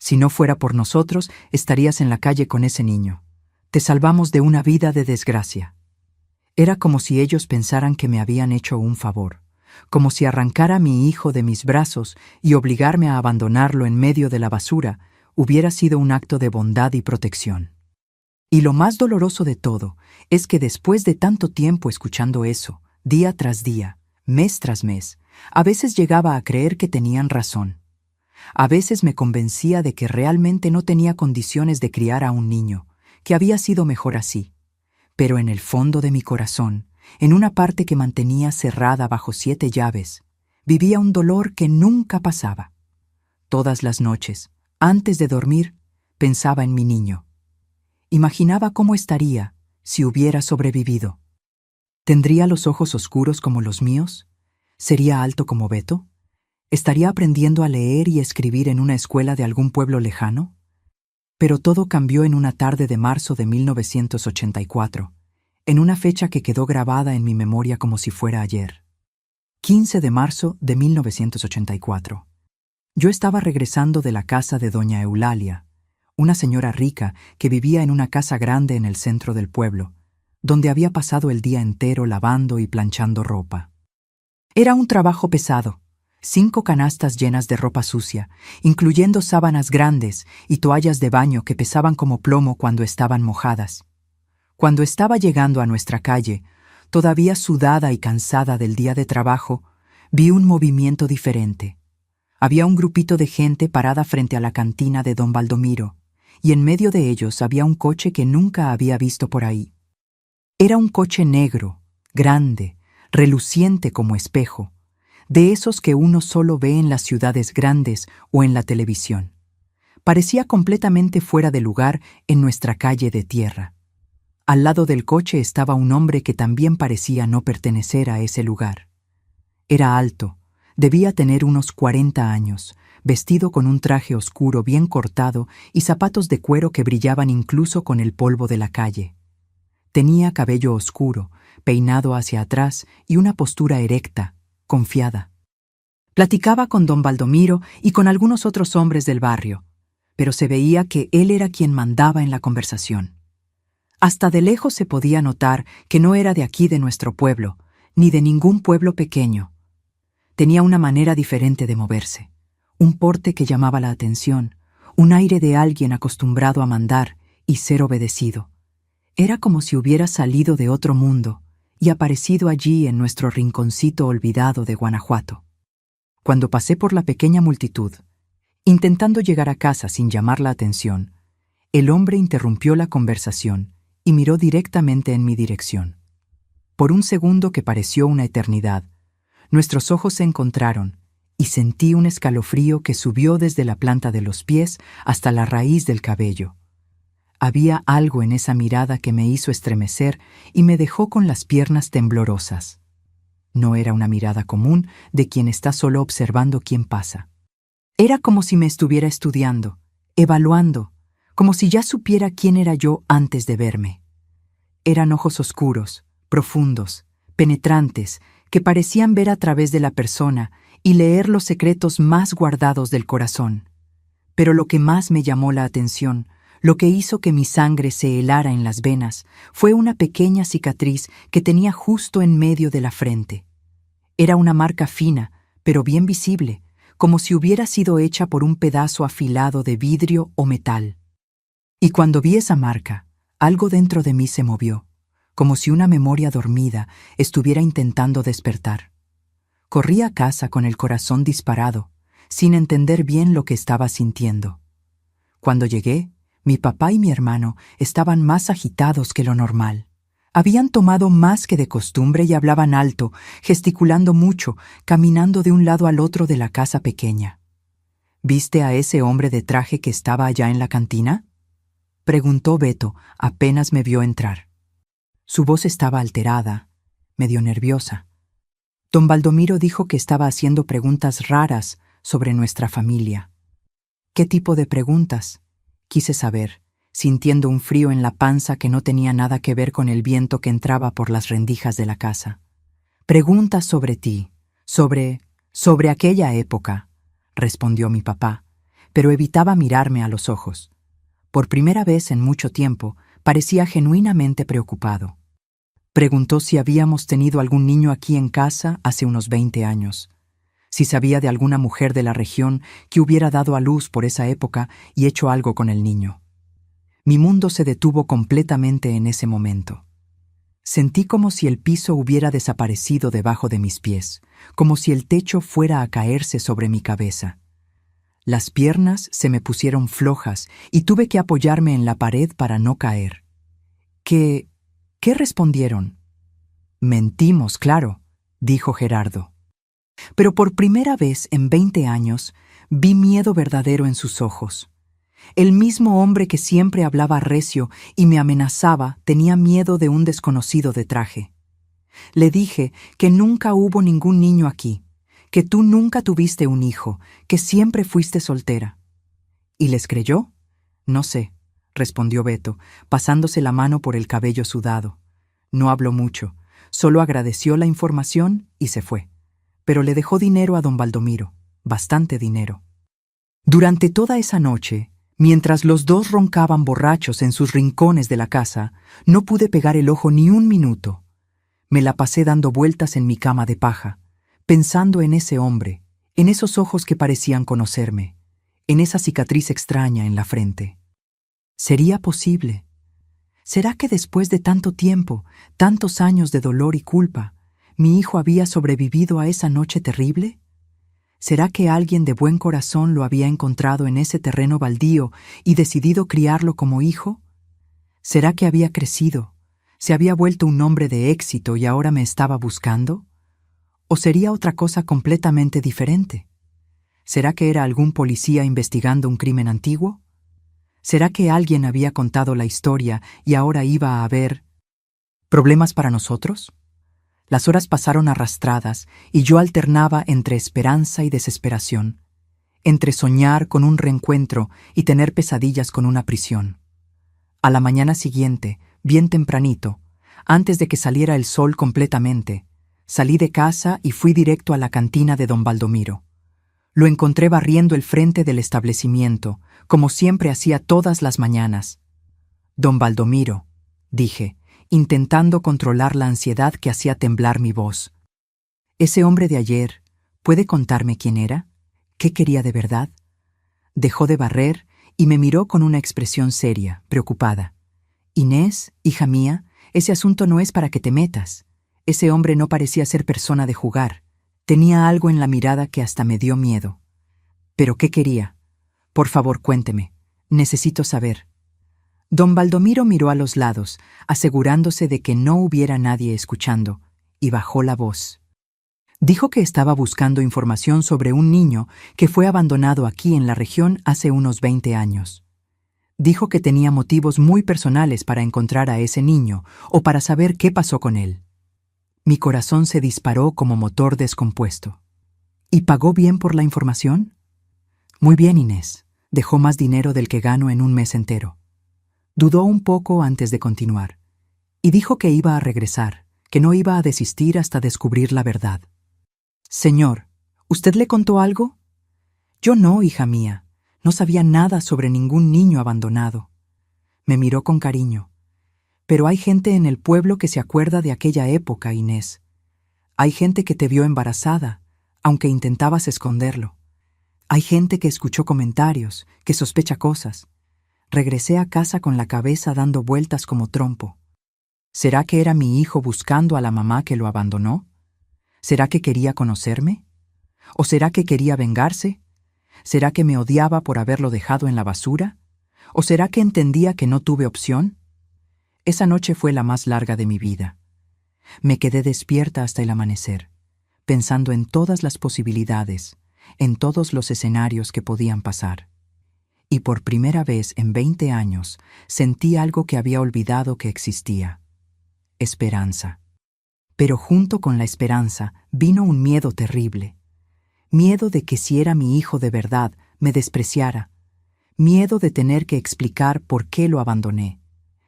Si no fuera por nosotros, estarías en la calle con ese niño. Te salvamos de una vida de desgracia. Era como si ellos pensaran que me habían hecho un favor, como si arrancar a mi hijo de mis brazos y obligarme a abandonarlo en medio de la basura hubiera sido un acto de bondad y protección. Y lo más doloroso de todo es que después de tanto tiempo escuchando eso, día tras día, mes tras mes, a veces llegaba a creer que tenían razón. A veces me convencía de que realmente no tenía condiciones de criar a un niño, que había sido mejor así. Pero en el fondo de mi corazón, en una parte que mantenía cerrada bajo 7 llaves, vivía un dolor que nunca pasaba. Todas las noches, antes de dormir, pensaba en mi niño. Imaginaba cómo estaría si hubiera sobrevivido. ¿Tendría los ojos oscuros como los míos? ¿Sería alto como Beto? ¿Estaría aprendiendo a leer y escribir en una escuela de algún pueblo lejano? Pero todo cambió en una tarde de marzo de 1984, en una fecha que quedó grabada en mi memoria como si fuera ayer. 15 de marzo de 1984. Yo estaba regresando de la casa de doña Eulalia, una señora rica que vivía en una casa grande en el centro del pueblo, donde había pasado el día entero lavando y planchando ropa. Era un trabajo pesado, 5 canastas llenas de ropa sucia, incluyendo sábanas grandes y toallas de baño que pesaban como plomo cuando estaban mojadas. Cuando estaba llegando a nuestra calle, todavía sudada y cansada del día de trabajo, vi un movimiento diferente. Había un grupito de gente parada frente a la cantina de don Baldomiro, y en medio de ellos había un coche que nunca había visto por ahí. Era un coche negro, grande, reluciente como espejo, de esos que uno solo ve en las ciudades grandes o en la televisión. Parecía completamente fuera de lugar en nuestra calle de tierra. Al lado del coche estaba un hombre que también parecía no pertenecer a ese lugar. Era alto, debía tener unos 40 años, vestido con un traje oscuro bien cortado y zapatos de cuero que brillaban incluso con el polvo de la calle. Tenía cabello oscuro, peinado hacia atrás y una postura erecta, confiada. Platicaba con don Baldomiro y con algunos otros hombres del barrio, pero se veía que él era quien mandaba en la conversación. Hasta de lejos se podía notar que no era de aquí de nuestro pueblo, ni de ningún pueblo pequeño. Tenía una manera diferente de moverse, un porte que llamaba la atención, un aire de alguien acostumbrado a mandar y ser obedecido. Era como si hubiera salido de otro mundo y aparecido allí en nuestro rinconcito olvidado de Guanajuato. Cuando pasé por la pequeña multitud, intentando llegar a casa sin llamar la atención, el hombre interrumpió la conversación y miró directamente en mi dirección. Por un segundo que pareció una eternidad, nuestros ojos se encontraron y sentí un escalofrío que subió desde la planta de los pies hasta la raíz del cabello. Había algo en esa mirada que me hizo estremecer y me dejó con las piernas temblorosas. No era una mirada común de quien está solo observando quién pasa. Era como si me estuviera estudiando, evaluando, como si ya supiera quién era yo antes de verme. Eran ojos oscuros, profundos, penetrantes, que parecían ver a través de la persona y leer los secretos más guardados del corazón. Pero lo que más me llamó la atención, lo que hizo que mi sangre se helara en las venas, fue una pequeña cicatriz que tenía justo en medio de la frente. Era una marca fina, pero bien visible, como si hubiera sido hecha por un pedazo afilado de vidrio o metal. Y cuando vi esa marca, algo dentro de mí se movió, como si una memoria dormida estuviera intentando despertar. Corrí a casa con el corazón disparado, sin entender bien lo que estaba sintiendo. Cuando llegué, mi papá y mi hermano estaban más agitados que lo normal. Habían tomado más que de costumbre y hablaban alto, gesticulando mucho, caminando de un lado al otro de la casa pequeña. ¿Viste a ese hombre de traje que estaba allá en la cantina?, preguntó Beto apenas me vio entrar. Su voz estaba alterada, medio nerviosa. Don Baldomiro dijo que estaba haciendo preguntas raras sobre nuestra familia. ¿Qué tipo de preguntas?, quise saber, sintiendo un frío en la panza que no tenía nada que ver con el viento que entraba por las rendijas de la casa. Preguntas sobre ti, sobre aquella época, respondió mi papá, pero evitaba mirarme a los ojos. Por primera vez en mucho tiempo, parecía genuinamente preocupado. Preguntó si habíamos tenido algún niño aquí en casa hace unos 20 años, si sabía de alguna mujer de la región que hubiera dado a luz por esa época y hecho algo con el niño. Mi mundo se detuvo completamente en ese momento. Sentí como si el piso hubiera desaparecido debajo de mis pies, como si el techo fuera a caerse sobre mi cabeza. Las piernas se me pusieron flojas y tuve que apoyarme en la pared para no caer. ¿Qué respondieron? Mentimos, claro, dijo Gerardo. Pero por primera vez en 20 años vi miedo verdadero en sus ojos. El mismo hombre que siempre hablaba recio y me amenazaba tenía miedo de un desconocido de traje. Le dije que nunca hubo ningún niño aquí, que tú nunca tuviste un hijo, que siempre fuiste soltera. ¿Y les creyó? No sé, respondió Beto, pasándose la mano por el cabello sudado. No habló mucho, solo agradeció la información y se fue. Pero le dejó dinero a don Baldomiro, bastante dinero. Durante toda esa noche, mientras los dos roncaban borrachos en sus rincones de la casa, no pude pegar el ojo ni un minuto. Me la pasé dando vueltas en mi cama de paja, pensando en ese hombre, en esos ojos que parecían conocerme, en esa cicatriz extraña en la frente. ¿Sería posible? ¿Será que después de tanto tiempo, tantos años de dolor y culpa, mi hijo había sobrevivido a esa noche terrible? ¿Será que alguien de buen corazón lo había encontrado en ese terreno baldío y decidido criarlo como hijo? ¿Será que había crecido, se había vuelto un hombre de éxito y ahora me estaba buscando? ¿O sería otra cosa completamente diferente? ¿Será que era algún policía investigando un crimen antiguo? ¿Será que alguien había contado la historia y ahora iba a haber problemas para nosotros? Las horas pasaron arrastradas y yo alternaba entre esperanza y desesperación, entre soñar con un reencuentro y tener pesadillas con una prisión. A la mañana siguiente, bien tempranito, antes de que saliera el sol completamente, salí de casa y fui directo a la cantina de don Baldomiro. Lo encontré barriendo el frente del establecimiento, como siempre hacía todas las mañanas. Don Baldomiro, dije, intentando controlar la ansiedad que hacía temblar mi voz. ¿Ese hombre de ayer puede contarme quién era? ¿Qué quería de verdad? Dejó de barrer y me miró con una expresión seria, preocupada. Inés, hija mía, ese asunto no es para que te metas. Ese hombre no parecía ser persona de jugar. Tenía algo en la mirada que hasta me dio miedo. ¿Pero qué quería? Por favor, cuénteme. Necesito saber. Don Baldomiro miró a los lados, asegurándose de que no hubiera nadie escuchando, y bajó la voz. Dijo que estaba buscando información sobre un niño que fue abandonado aquí en la región hace unos 20 años. Dijo que tenía motivos muy personales para encontrar a ese niño o para saber qué pasó con él. Mi corazón se disparó como motor descompuesto. ¿Y pagó bien por la información? Muy bien, Inés. Dejó más dinero del que gano en un mes entero. Dudó un poco antes de continuar, y dijo que iba a regresar, que no iba a desistir hasta descubrir la verdad. Señor, ¿usted le contó algo? Yo no, hija mía. No sabía nada sobre ningún niño abandonado. Me miró con cariño. Pero hay gente en el pueblo que se acuerda de aquella época, Inés. Hay gente que te vio embarazada, aunque intentabas esconderlo. Hay gente que escuchó comentarios, que sospecha cosas. Regresé a casa con la cabeza dando vueltas como trompo. ¿Será que era mi hijo buscando a la mamá que lo abandonó? ¿Será que quería conocerme? ¿O será que quería vengarse? ¿Será que me odiaba por haberlo dejado en la basura? ¿O será que entendía que no tuve opción? Esa noche fue la más larga de mi vida. Me quedé despierta hasta el amanecer, pensando en todas las posibilidades, en todos los escenarios que podían pasar. Y por primera vez en 20 años sentí algo que había olvidado que existía: esperanza. Pero junto con la esperanza vino un miedo terrible. Miedo de que si era mi hijo de verdad, me despreciara. Miedo de tener que explicar por qué lo abandoné.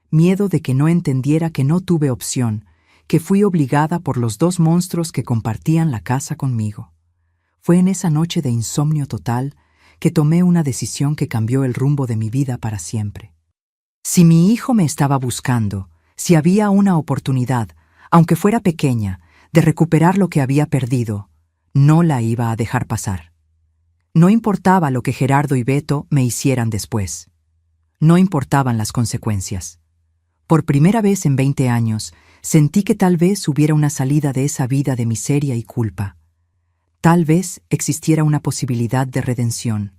Miedo de que no entendiera que no tuve opción, que fui obligada por los dos monstruos que compartían la casa conmigo. Fue en esa noche de insomnio total que tomé una decisión que cambió el rumbo de mi vida para siempre. Si mi hijo me estaba buscando, si había una oportunidad, aunque fuera pequeña, de recuperar lo que había perdido, no la iba a dejar pasar. No importaba lo que Gerardo y Beto me hicieran después. No importaban las consecuencias. Por primera vez en 20 años, sentí que tal vez hubiera una salida de esa vida de miseria y culpa. Tal vez existiera una posibilidad de redención,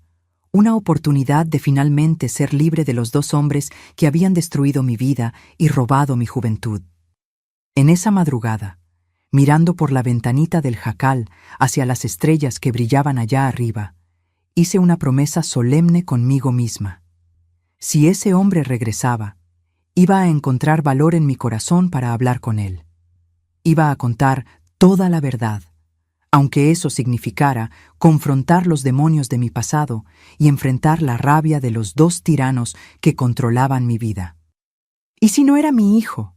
una oportunidad de finalmente ser libre de los dos hombres que habían destruido mi vida y robado mi juventud. En esa madrugada, mirando por la ventanita del jacal hacia las estrellas que brillaban allá arriba, hice una promesa solemne conmigo misma. Si ese hombre regresaba, iba a encontrar valor en mi corazón para hablar con él. Iba a contar toda la verdad, aunque eso significara confrontar los demonios de mi pasado y enfrentar la rabia de los dos tiranos que controlaban mi vida. ¿Y si no era mi hijo?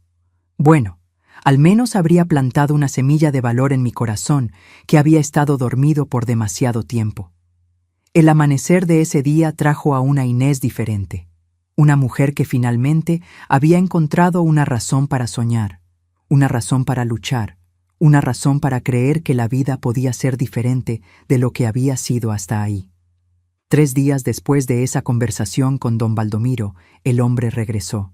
Bueno, al menos habría plantado una semilla de valor en mi corazón que había estado dormido por demasiado tiempo. El amanecer de ese día trajo a una Inés diferente, una mujer que finalmente había encontrado una razón para soñar, una razón para luchar, una razón para creer que la vida podía ser diferente de lo que había sido hasta ahí. 3 días después de esa conversación con don Baldomiro, el hombre regresó.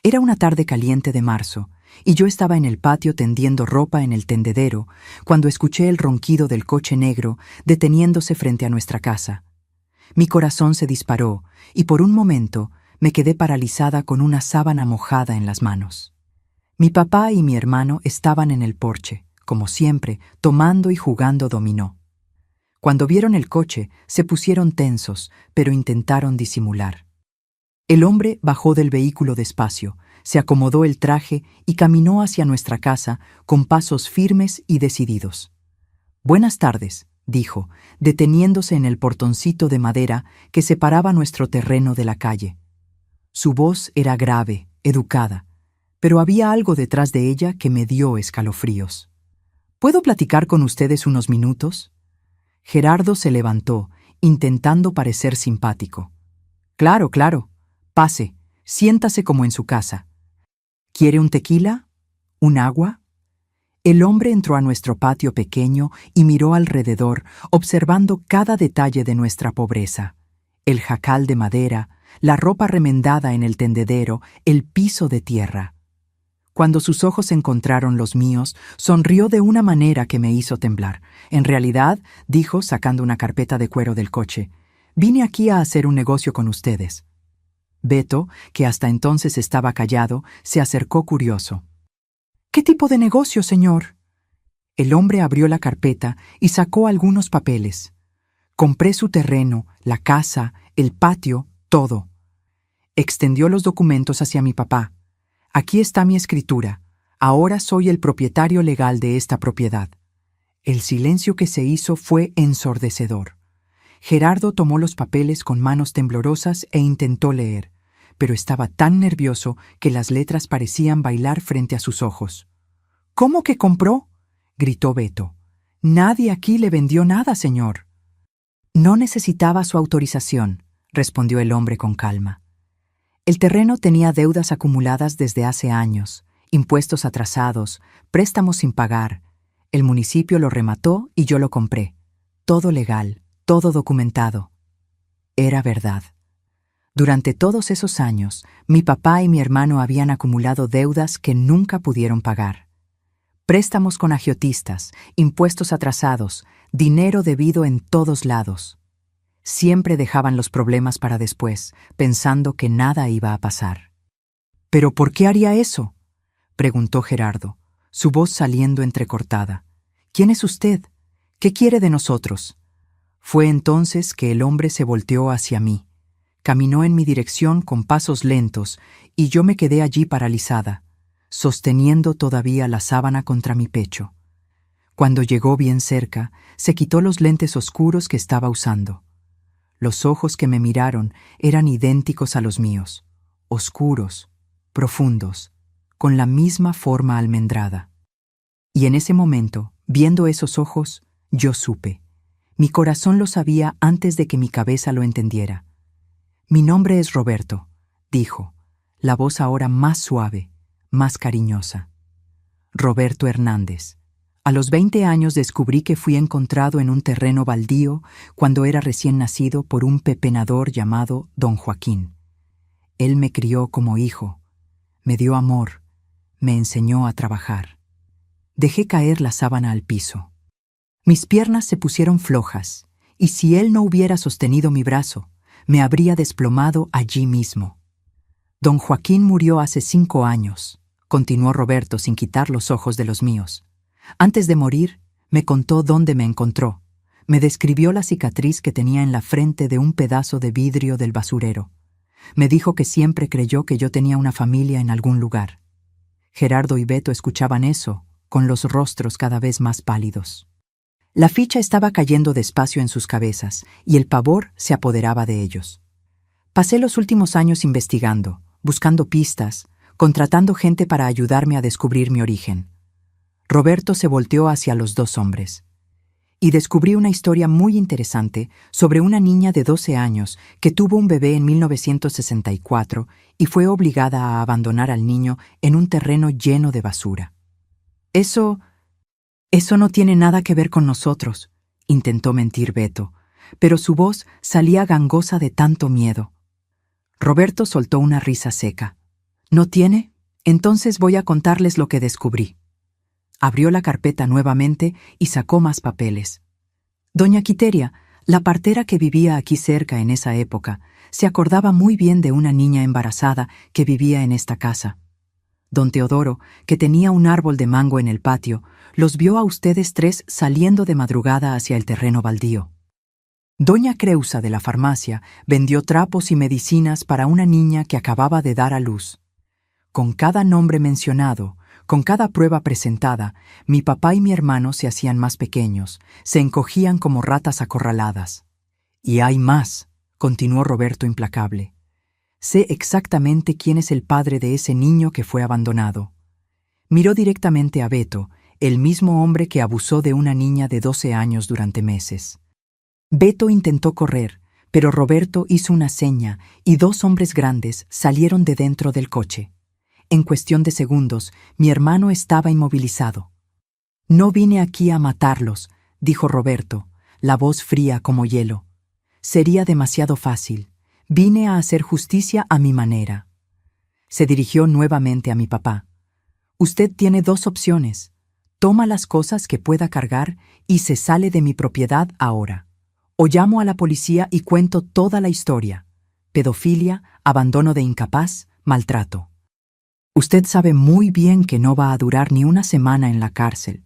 Era una tarde caliente de marzo, y yo estaba en el patio tendiendo ropa en el tendedero cuando escuché el ronquido del coche negro deteniéndose frente a nuestra casa. Mi corazón se disparó y por un momento me quedé paralizada con una sábana mojada en las manos. Mi papá y mi hermano estaban en el porche, como siempre, tomando y jugando dominó. Cuando vieron el coche, se pusieron tensos, pero intentaron disimular. El hombre bajó del vehículo despacio, se acomodó el traje y caminó hacia nuestra casa con pasos firmes y decididos. «Buenas tardes», dijo, deteniéndose en el portoncito de madera que separaba nuestro terreno de la calle. Su voz era grave, educada, pero había algo detrás de ella que me dio escalofríos. «¿Puedo platicar con ustedes unos minutos?» Gerardo se levantó, intentando parecer simpático. «Claro, claro. Pase, siéntase como en su casa. ¿Quiere un tequila? ¿Un agua?» El hombre entró a nuestro patio pequeño y miró alrededor, observando cada detalle de nuestra pobreza. El jacal de madera, la ropa remendada en el tendedero, el piso de tierra. Cuando sus ojos encontraron los míos, sonrió de una manera que me hizo temblar. «En realidad», dijo, sacando una carpeta de cuero del coche, «vine aquí a hacer un negocio con ustedes». Beto, que hasta entonces estaba callado, se acercó curioso. «¿Qué tipo de negocio, señor?» El hombre abrió la carpeta y sacó algunos papeles. «Compré su terreno, la casa, el patio, todo». Extendió los documentos hacia mi papá. «Aquí está mi escritura. Ahora soy el propietario legal de esta propiedad». El silencio que se hizo fue ensordecedor. Gerardo tomó los papeles con manos temblorosas e intentó leer, pero estaba tan nervioso que las letras parecían bailar frente a sus ojos. «¿Cómo que compró?», gritó Beto. «Nadie aquí le vendió nada, señor». «No necesitaba su autorización», respondió el hombre con calma. El terreno tenía deudas acumuladas desde hace años, impuestos atrasados, préstamos sin pagar. El municipio lo remató y yo lo compré. Todo legal, todo documentado. Era verdad. Durante todos esos años, mi papá y mi hermano habían acumulado deudas que nunca pudieron pagar. Préstamos con agiotistas, impuestos atrasados, dinero debido en todos lados. Siempre dejaban los problemas para después, pensando que nada iba a pasar. «¿Pero por qué haría eso?», preguntó Gerardo, su voz saliendo entrecortada. «¿Quién es usted? ¿Qué quiere de nosotros?». Fue entonces que el hombre se volteó hacia mí. Caminó en mi dirección con pasos lentos y yo me quedé allí paralizada, sosteniendo todavía la sábana contra mi pecho. Cuando llegó bien cerca, se quitó los lentes oscuros que estaba usando. Los ojos que me miraron eran idénticos a los míos, oscuros, profundos, con la misma forma almendrada. Y en ese momento, viendo esos ojos, yo supe. Mi corazón lo sabía antes de que mi cabeza lo entendiera. Mi nombre es Roberto, dijo, la voz ahora más suave, más cariñosa. Roberto Hernández. A los 20 años descubrí que fui encontrado en un terreno baldío cuando era recién nacido por un pepenador llamado Don Joaquín. Él me crió como hijo, me dio amor, me enseñó a trabajar. Dejé caer la sábana al piso. Mis piernas se pusieron flojas, y si él no hubiera sostenido mi brazo, me habría desplomado allí mismo. Don Joaquín murió hace 5 años, continuó Roberto sin quitar los ojos de los míos. Antes de morir, me contó dónde me encontró. Me describió la cicatriz que tenía en la frente de un pedazo de vidrio del basurero. Me dijo que siempre creyó que yo tenía una familia en algún lugar. Gerardo y Beto escuchaban eso, con los rostros cada vez más pálidos. La ficha estaba cayendo despacio en sus cabezas, y el pavor se apoderaba de ellos. Pasé los últimos años investigando, buscando pistas, contratando gente para ayudarme a descubrir mi origen. Roberto se volteó hacia los 2 hombres. Y descubrí una historia muy interesante sobre una niña de 12 años que tuvo un bebé en 1964 y fue obligada a abandonar al niño en un terreno lleno de basura. Eso no tiene nada que ver con nosotros, intentó mentir Beto, pero su voz salía gangosa de tanto miedo. Roberto soltó una risa seca. ¿No tiene? Entonces voy a contarles lo que descubrí. Abrió la carpeta nuevamente y sacó más papeles. Doña Quiteria, la partera que vivía aquí cerca en esa época, se acordaba muy bien de una niña embarazada que vivía en esta casa. Don Teodoro, que tenía un árbol de mango en el patio, los vio a ustedes 3 saliendo de madrugada hacia el terreno baldío. Doña Creusa de la farmacia vendió trapos y medicinas para una niña que acababa de dar a luz. Con cada nombre mencionado, con cada prueba presentada, mi papá y mi hermano se hacían más pequeños, se encogían como ratas acorraladas. Y hay más, continuó Roberto implacable. Sé exactamente quién es el padre de ese niño que fue abandonado. Miró directamente a Beto, el mismo hombre que abusó de una niña de 12 años durante meses. Beto intentó correr, pero Roberto hizo una seña y 2 hombres grandes salieron de dentro del coche. En cuestión de segundos, mi hermano estaba inmovilizado. No vine aquí a matarlos, dijo Roberto, la voz fría como hielo. Sería demasiado fácil. Vine a hacer justicia a mi manera. Se dirigió nuevamente a mi papá. Usted tiene 2 opciones. Toma las cosas que pueda cargar y se sale de mi propiedad ahora. O llamo a la policía y cuento toda la historia. Pedofilia, abandono de incapaz, maltrato. Usted sabe muy bien que no va a durar ni una semana en la cárcel.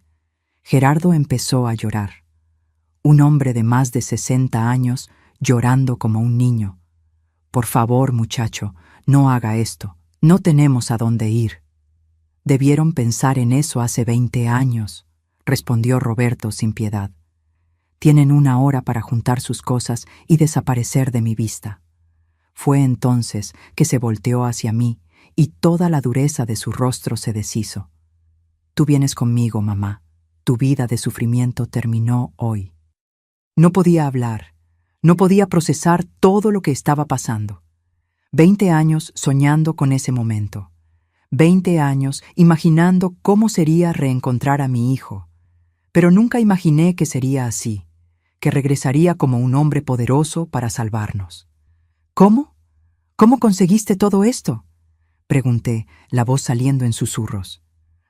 Gerardo empezó a llorar. Un hombre de más de 60 años llorando como un niño. Por favor, muchacho, no haga esto. No tenemos a dónde ir. Debieron pensar en eso hace 20 años, respondió Roberto sin piedad. Tienen 1 hora para juntar sus cosas y desaparecer de mi vista. Fue entonces que se volteó hacia mí y toda la dureza de su rostro se deshizo. Tú vienes conmigo, mamá. Tu vida de sufrimiento terminó hoy. No podía hablar, no podía procesar todo lo que estaba pasando. 20 años soñando con ese momento. 20 años imaginando cómo sería reencontrar a mi hijo. Pero nunca imaginé que sería así, que regresaría como un hombre poderoso para salvarnos. ¿Cómo? ¿Cómo conseguiste todo esto?, pregunté, la voz saliendo en susurros.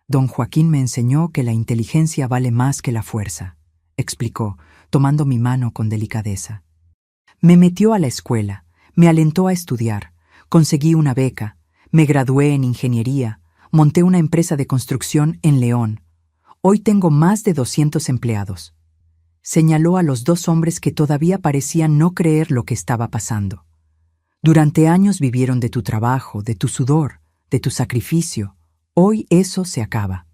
Don Joaquín me enseñó que la inteligencia vale más que la fuerza, explicó, tomando mi mano con delicadeza. Me metió a la escuela, me alentó a estudiar, conseguí una beca, me gradué en ingeniería, monté una empresa de construcción en León. Hoy tengo más de 200 empleados. Señaló a los 2 hombres que todavía parecían no creer lo que estaba pasando. Durante años vivieron de tu trabajo, de tu sudor, de tu sacrificio. Hoy eso se acaba.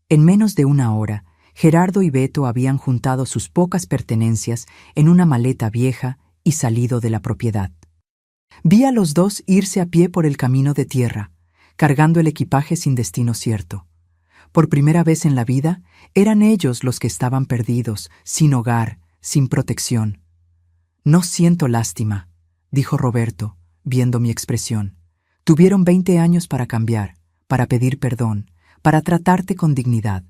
En menos de 1 hora, Gerardo y Beto habían juntado sus pocas pertenencias en una maleta vieja y salido de la propiedad. Vi a los 2 irse a pie por el camino de tierra, cargando el equipaje sin destino cierto. Por primera vez en la vida, eran ellos los que estaban perdidos, sin hogar, sin protección. No siento lástima, dijo Roberto, viendo mi expresión. Tuvieron 20 años para cambiar, para pedir perdón, para tratarte con dignidad.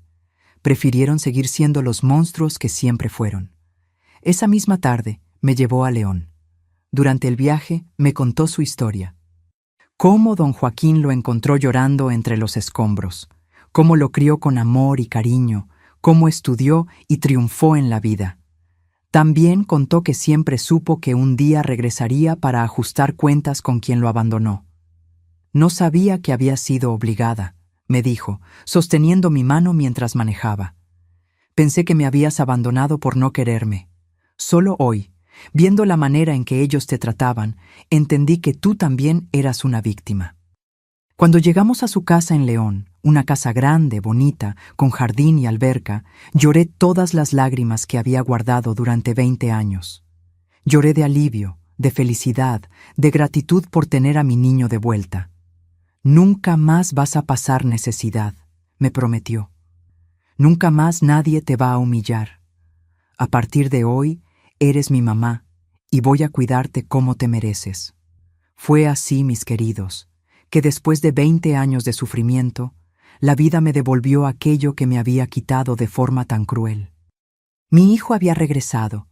Prefirieron seguir siendo los monstruos que siempre fueron. Esa misma tarde me llevó a León. Durante el viaje me contó su historia. Cómo don Joaquín lo encontró llorando entre los escombros, cómo lo crió con amor y cariño, cómo estudió y triunfó en la vida. También contó que siempre supo que un día regresaría para ajustar cuentas con quien lo abandonó. No sabía que había sido obligada, me dijo, sosteniendo mi mano mientras manejaba. Pensé que me habías abandonado por no quererme. Solo hoy, viendo la manera en que ellos te trataban, entendí que tú también eras una víctima. Cuando llegamos a su casa en León, una casa grande, bonita, con jardín y alberca, lloré todas las lágrimas que había guardado durante 20 años. Lloré de alivio, de felicidad, de gratitud por tener a mi niño de vuelta. Nunca más vas a pasar necesidad, me prometió. Nunca más nadie te va a humillar. A partir de hoy, eres mi mamá y voy a cuidarte como te mereces. Fue así, mis queridos, que después de 20 años de sufrimiento, la vida me devolvió aquello que me había quitado de forma tan cruel. Mi hijo había regresado,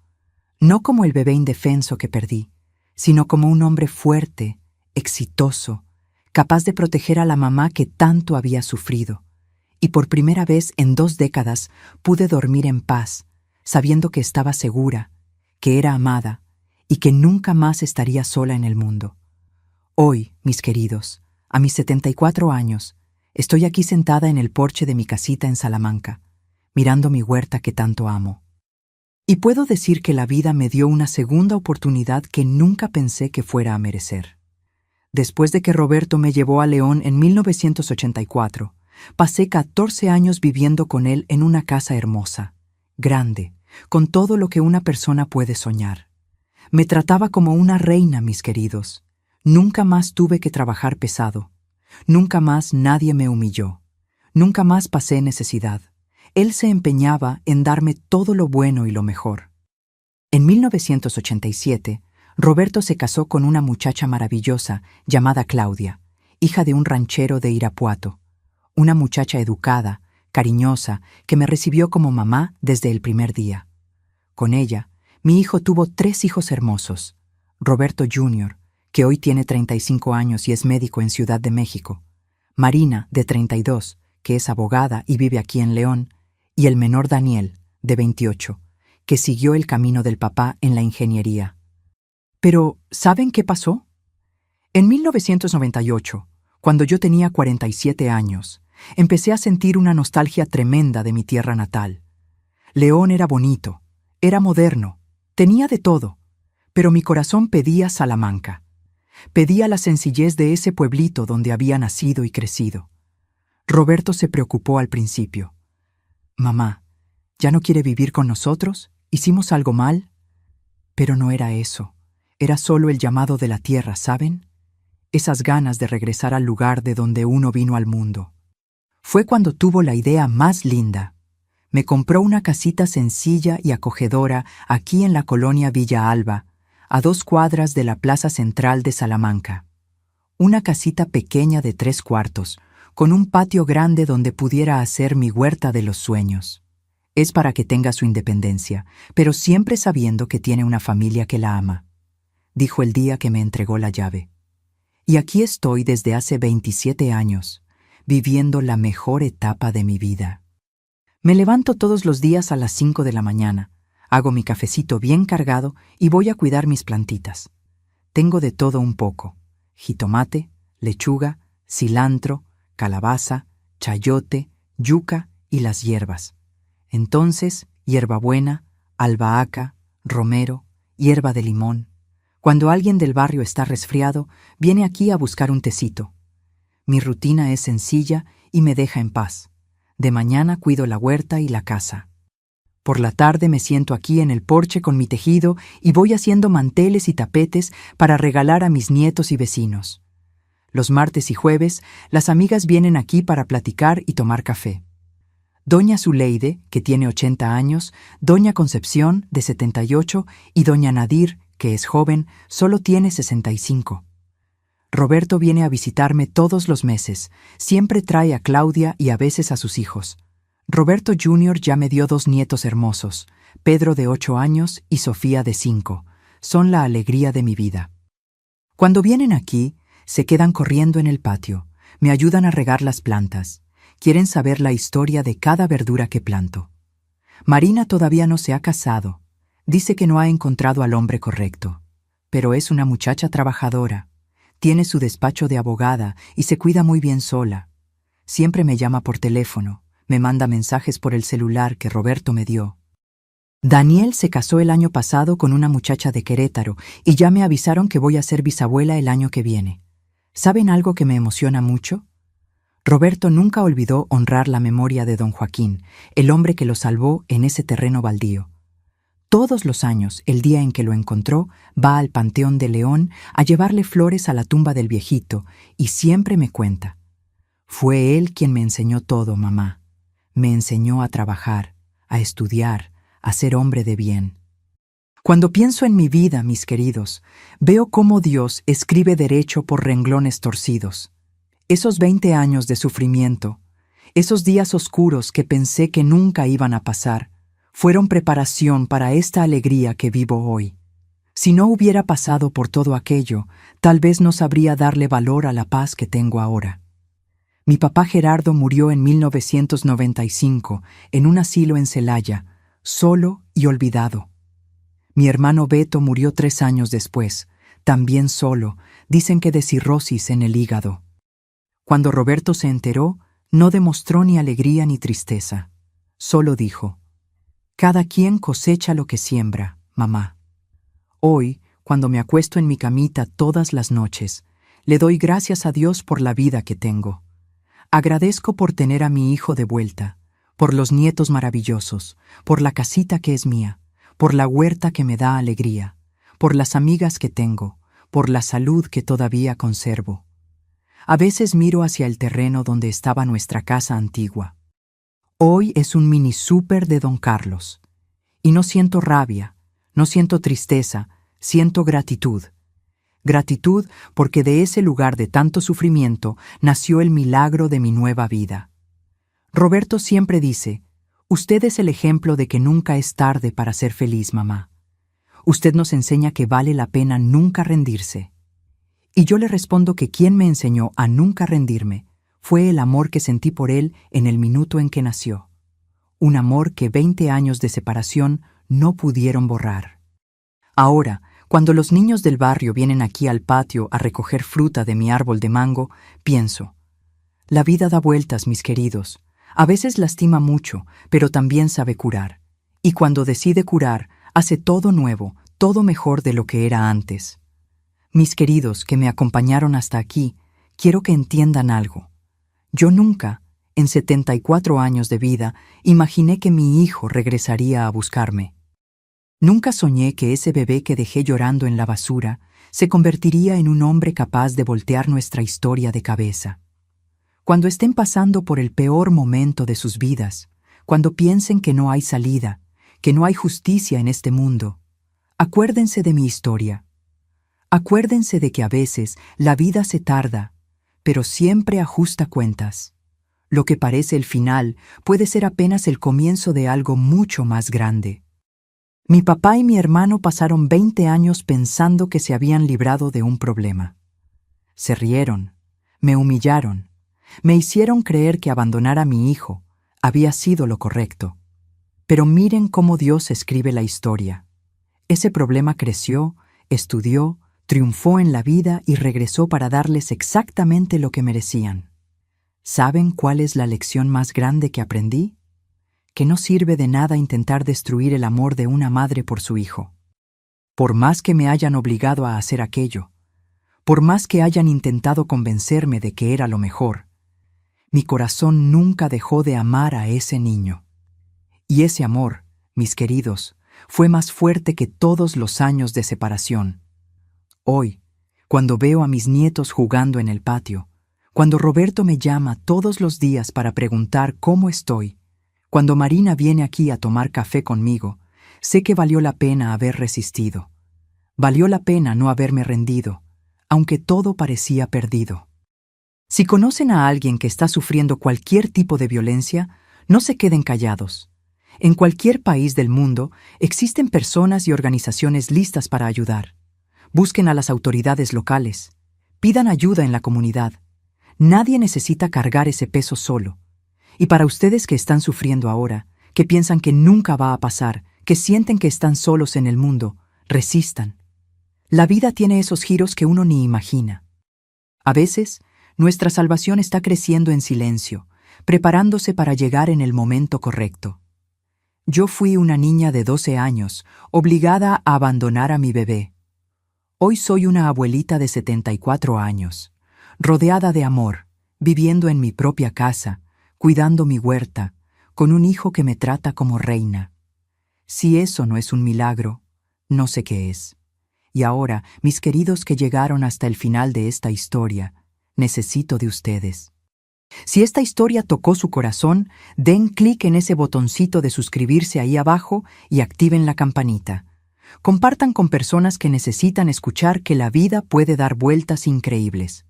no como el bebé indefenso que perdí, sino como un hombre fuerte, exitoso, capaz de proteger a la mamá que tanto había sufrido. Y por primera vez en 2 décadas pude dormir en paz, sabiendo que estaba segura, que era amada y que nunca más estaría sola en el mundo. Hoy, mis queridos, a mis 74 años, estoy aquí sentada en el porche de mi casita en Salamanca, mirando mi huerta que tanto amo. Y puedo decir que la vida me dio una segunda oportunidad que nunca pensé que fuera a merecer. Después de que Roberto me llevó a León en 1984, pasé 14 años viviendo con él en una casa hermosa, grande, con todo lo que una persona puede soñar. Me trataba como una reina, mis queridos. Nunca más tuve que trabajar pesado. Nunca más nadie me humilló. Nunca más pasé necesidad. Él se empeñaba en darme todo lo bueno y lo mejor. En 1987, Roberto se casó con una muchacha maravillosa llamada Claudia, hija de un ranchero de Irapuato. Una muchacha educada, cariñosa, que me recibió como mamá desde el primer día. Con ella, mi hijo tuvo 3 hijos hermosos. Roberto Jr., que hoy tiene 35 años y es médico en Ciudad de México. Marina, de 32, que es abogada y vive aquí en León. Y el menor Daniel, de 28, que siguió el camino del papá en la ingeniería. Pero, ¿saben qué pasó? En 1998, cuando yo tenía 47 años, empecé a sentir una nostalgia tremenda de mi tierra natal. León era bonito, era moderno, tenía de todo, pero mi corazón pedía Salamanca. Pedía la sencillez de ese pueblito donde había nacido y crecido. Roberto se preocupó al principio. «Mamá, ¿ya no quiere vivir con nosotros? ¿Hicimos algo mal?» Pero no era eso. Era solo el llamado de la tierra, ¿saben? Esas ganas de regresar al lugar de donde uno vino al mundo. Fue cuando tuvo la idea más linda. Me compró una casita sencilla y acogedora aquí en la colonia Villa Alba, a 2 cuadras de la plaza central de Salamanca. Una casita pequeña de 3 cuartos, con un patio grande donde pudiera hacer mi huerta de los sueños. Es para que tenga su independencia, pero siempre sabiendo que tiene una familia que la ama, dijo el día que me entregó la llave. Y aquí estoy desde hace 27 años, viviendo la mejor etapa de mi vida. Me levanto todos los días a las 5 de la mañana, hago mi cafecito bien cargado y voy a cuidar mis plantitas. Tengo de todo un poco: jitomate, lechuga, cilantro, calabaza, chayote, yuca y las hierbas. Entonces, hierbabuena, albahaca, romero, hierba de limón. Cuando alguien del barrio está resfriado, viene aquí a buscar un tecito. Mi rutina es sencilla y me deja en paz. De mañana cuido la huerta y la casa. Por la tarde me siento aquí en el porche con mi tejido y voy haciendo manteles y tapetes para regalar a mis nietos y vecinos. Los martes y jueves, las amigas vienen aquí para platicar y tomar café. Doña Zuleide, que tiene 80 años, Doña Concepción, de 78, y Doña Nadir, que es joven, solo tiene 65. Roberto viene a visitarme todos los meses, siempre trae a Claudia y a veces a sus hijos. Roberto Jr. ya me dio 2 nietos hermosos, Pedro de 8 años y Sofía de 5. Son la alegría de mi vida. Cuando vienen aquí, se quedan corriendo en el patio, me ayudan a regar las plantas, quieren saber la historia de cada verdura que planto. Marina todavía no se ha casado, dice que no ha encontrado al hombre correcto, pero es una muchacha trabajadora, tiene su despacho de abogada y se cuida muy bien sola. Siempre me llama por teléfono, me manda mensajes por el celular que Roberto me dio. Daniel se casó el año pasado con una muchacha de Querétaro y ya me avisaron que voy a ser bisabuela el año que viene. ¿Saben algo que me emociona mucho? Roberto nunca olvidó honrar la memoria de don Joaquín, el hombre que lo salvó en ese terreno baldío. Todos los años, el día en que lo encontró, va al Panteón de León a llevarle flores a la tumba del viejito y siempre me cuenta. Fue él quien me enseñó todo, mamá. Me enseñó a trabajar, a estudiar, a ser hombre de bien. Cuando pienso en mi vida, mis queridos, veo cómo Dios escribe derecho por renglones torcidos. Esos 20 años de sufrimiento, esos días oscuros que pensé que nunca iban a pasar, fueron preparación para esta alegría que vivo hoy. Si no hubiera pasado por todo aquello, tal vez no sabría darle valor a la paz que tengo ahora. Mi papá Gerardo murió en 1995 en un asilo en Celaya, solo y olvidado. Mi hermano Beto murió 3 años después, también solo, dicen que de cirrosis en el hígado. Cuando Roberto se enteró, no demostró ni alegría ni tristeza. Solo dijo: «Cada quien cosecha lo que siembra, mamá». Hoy, cuando me acuesto en mi camita todas las noches, le doy gracias a Dios por la vida que tengo. Agradezco por tener a mi hijo de vuelta, por los nietos maravillosos, por la casita que es mía, por la huerta que me da alegría, por las amigas que tengo, por la salud que todavía conservo. A veces miro hacia el terreno donde estaba nuestra casa antigua. Hoy es un mini súper de Don Carlos. Y no siento rabia, no siento tristeza, siento gratitud. Gratitud porque de ese lugar de tanto sufrimiento nació el milagro de mi nueva vida. Roberto siempre dice: «Usted es el ejemplo de que nunca es tarde para ser feliz, mamá. Usted nos enseña que vale la pena nunca rendirse». Y yo le respondo que quien me enseñó a nunca rendirme fue el amor que sentí por él en el minuto en que nació. Un amor que 20 años de separación no pudieron borrar. Ahora, cuando los niños del barrio vienen aquí al patio a recoger fruta de mi árbol de mango, pienso: la vida da vueltas, mis queridos. A veces lastima mucho, pero también sabe curar. Y cuando decide curar, hace todo nuevo, todo mejor de lo que era antes. Mis queridos que me acompañaron hasta aquí, quiero que entiendan algo. Yo nunca, en 74 años de vida, imaginé que mi hijo regresaría a buscarme. Nunca soñé que ese bebé que dejé llorando en la basura se convertiría en un hombre capaz de voltear nuestra historia de cabeza. Cuando estén pasando por el peor momento de sus vidas, cuando piensen que no hay salida, que no hay justicia en este mundo, acuérdense de mi historia. Acuérdense de que a veces la vida se tarda, pero siempre ajusta cuentas. Lo que parece el final puede ser apenas el comienzo de algo mucho más grande. Mi papá y mi hermano pasaron 20 años pensando que se habían librado de un problema. Se rieron, me humillaron, me hicieron creer que abandonar a mi hijo había sido lo correcto. Pero miren cómo Dios escribe la historia. Ese problema creció, estudió, triunfó en la vida y regresó para darles exactamente lo que merecían. ¿Saben cuál es la lección más grande que aprendí? Que no sirve de nada intentar destruir el amor de una madre por su hijo. Por más que me hayan obligado a hacer aquello, por más que hayan intentado convencerme de que era lo mejor, mi corazón nunca dejó de amar a ese niño. Y ese amor, mis queridos, fue más fuerte que todos los años de separación. Hoy, cuando veo a mis nietos jugando en el patio, cuando Roberto me llama todos los días para preguntar cómo estoy, Cuando Marina viene aquí a tomar café conmigo, sé que valió la pena haber resistido. Valió la pena no haberme rendido, aunque todo parecía perdido. Si conocen a alguien que está sufriendo cualquier tipo de violencia, no se queden callados. En cualquier país del mundo existen personas y organizaciones listas para ayudar. Busquen a las autoridades locales. Pidan ayuda en la comunidad. Nadie necesita cargar ese peso solo. Y para ustedes que están sufriendo ahora, que piensan que nunca va a pasar, que sienten que están solos en el mundo, resistan. La vida tiene esos giros que uno ni imagina. A veces, nuestra salvación está creciendo en silencio, preparándose para llegar en el momento correcto. Yo fui una niña de 12 años, obligada a abandonar a mi bebé. Hoy soy una abuelita de 74 años, rodeada de amor, viviendo en mi propia casa, cuidando mi huerta, con un hijo que me trata como reina. Si eso no es un milagro, no sé qué es. Y ahora, mis queridos que llegaron hasta el final de esta historia, necesito de ustedes. Si esta historia tocó su corazón, den clic en ese botoncito de suscribirse ahí abajo y activen la campanita. Compartan con personas que necesitan escuchar que la vida puede dar vueltas increíbles.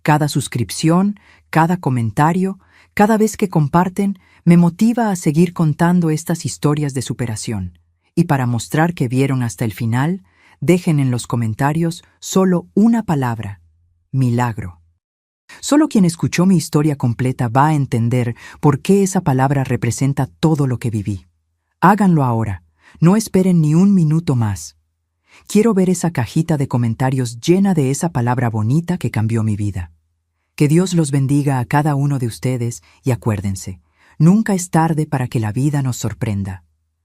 Cada suscripción, cada comentario, cada vez que comparten, me motiva a seguir contando estas historias de superación. Y para mostrar que vieron hasta el final, dejen en los comentarios solo una palabra: milagro. Solo quien escuchó mi historia completa va a entender por qué esa palabra representa todo lo que viví. Háganlo ahora, no esperen ni un minuto más. Quiero ver esa cajita de comentarios llena de esa palabra bonita que cambió mi vida. Que Dios los bendiga a cada uno de ustedes y acuérdense, nunca es tarde para que la vida nos sorprenda.